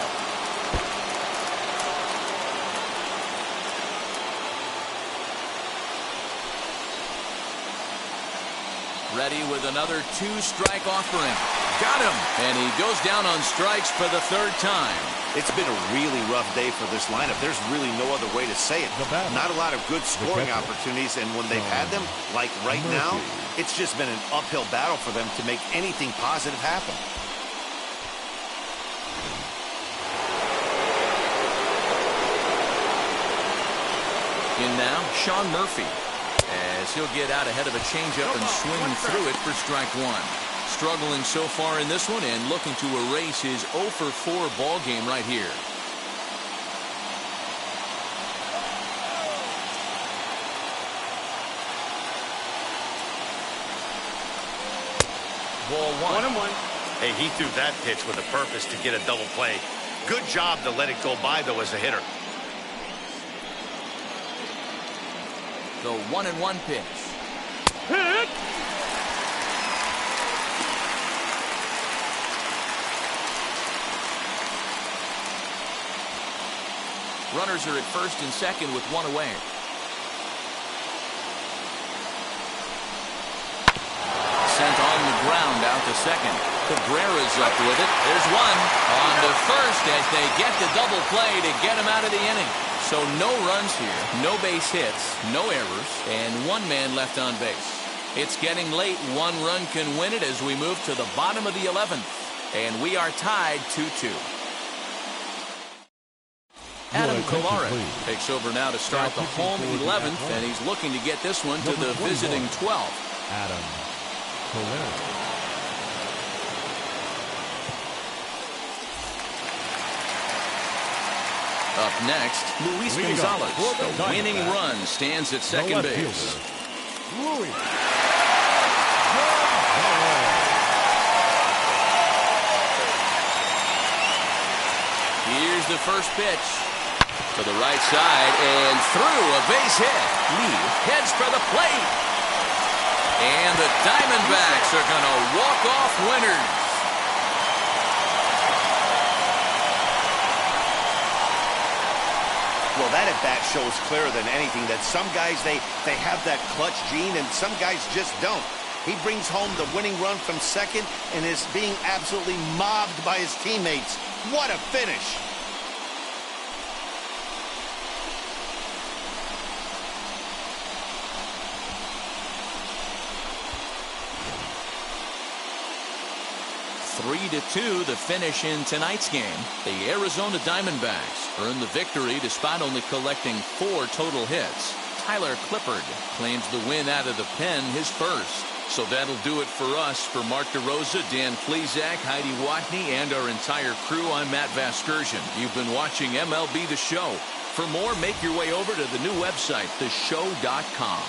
Ready with another two-strike offering. Got him. And he goes down on strikes for the third time. It's been a really rough day for this lineup. There's really no other way to say it. Not a lot of good scoring opportunities, and when they've had them, like right now, it's just been an uphill battle for them to make anything positive happen. In now, Sean Murphy, as he'll get out ahead of a changeup and swing through it for strike one. Struggling so far in this one and looking to erase his 0 for 4 ball game right here. Ball one. 1-1. Hey, he threw that pitch with a purpose to get a double play. Good job to let it go by, though, as a hitter. The 1-1 pitch. Hit. Runners are at first and second with one away. Sent on the ground out to second. Cabrera's up with it. There's one. On to first as they get the double play to get him out of the inning. So no runs here, no base hits, no errors, and one man left on base. It's getting late. One run can win it as we move to the bottom of the 11th. And we are tied 2-2. Adam Kolarek takes over now to start the home 11th, and he's looking to get this one to the visiting 12th. Adam Kolarek. Up next, Luis Gonzalez. The winning run stands at second base. Louis. Here's the first pitch. To the right side and through a base hit. Lee heads for the plate. And the Diamondbacks are going to walk off winners. Well, that at-bat shows clearer than anything that some guys, they have that clutch gene, and some guys just don't. He brings home the winning run from second and is being absolutely mobbed by his teammates. What a finish! Three to 2, the finish in tonight's game. The Arizona Diamondbacks earned the victory despite only collecting 4 total hits. Tyler Clippard claims the win out of the pen, his first. So that'll do it for us. For Mark DeRosa, Dan Plezak, Heidi Watney, and our entire crew, I'm Matt Vasgersian. You've been watching MLB The Show. For more, make your way over to the new website, theshow.com.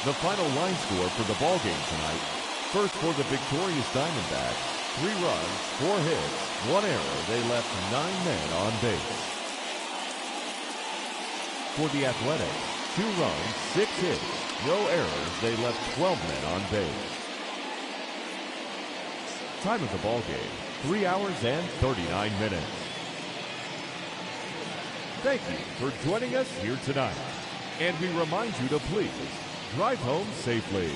The final line score for the ball game tonight. First for the victorious Diamondbacks, 3 runs, 4 hits, 1 error. They left 9 men on base. For the Athletics, 2 runs, 6 hits, no errors. They left 12 men on base. Time of the ball game, 3 hours and 39 minutes. Thank you for joining us here tonight. And we remind you to please drive home safely.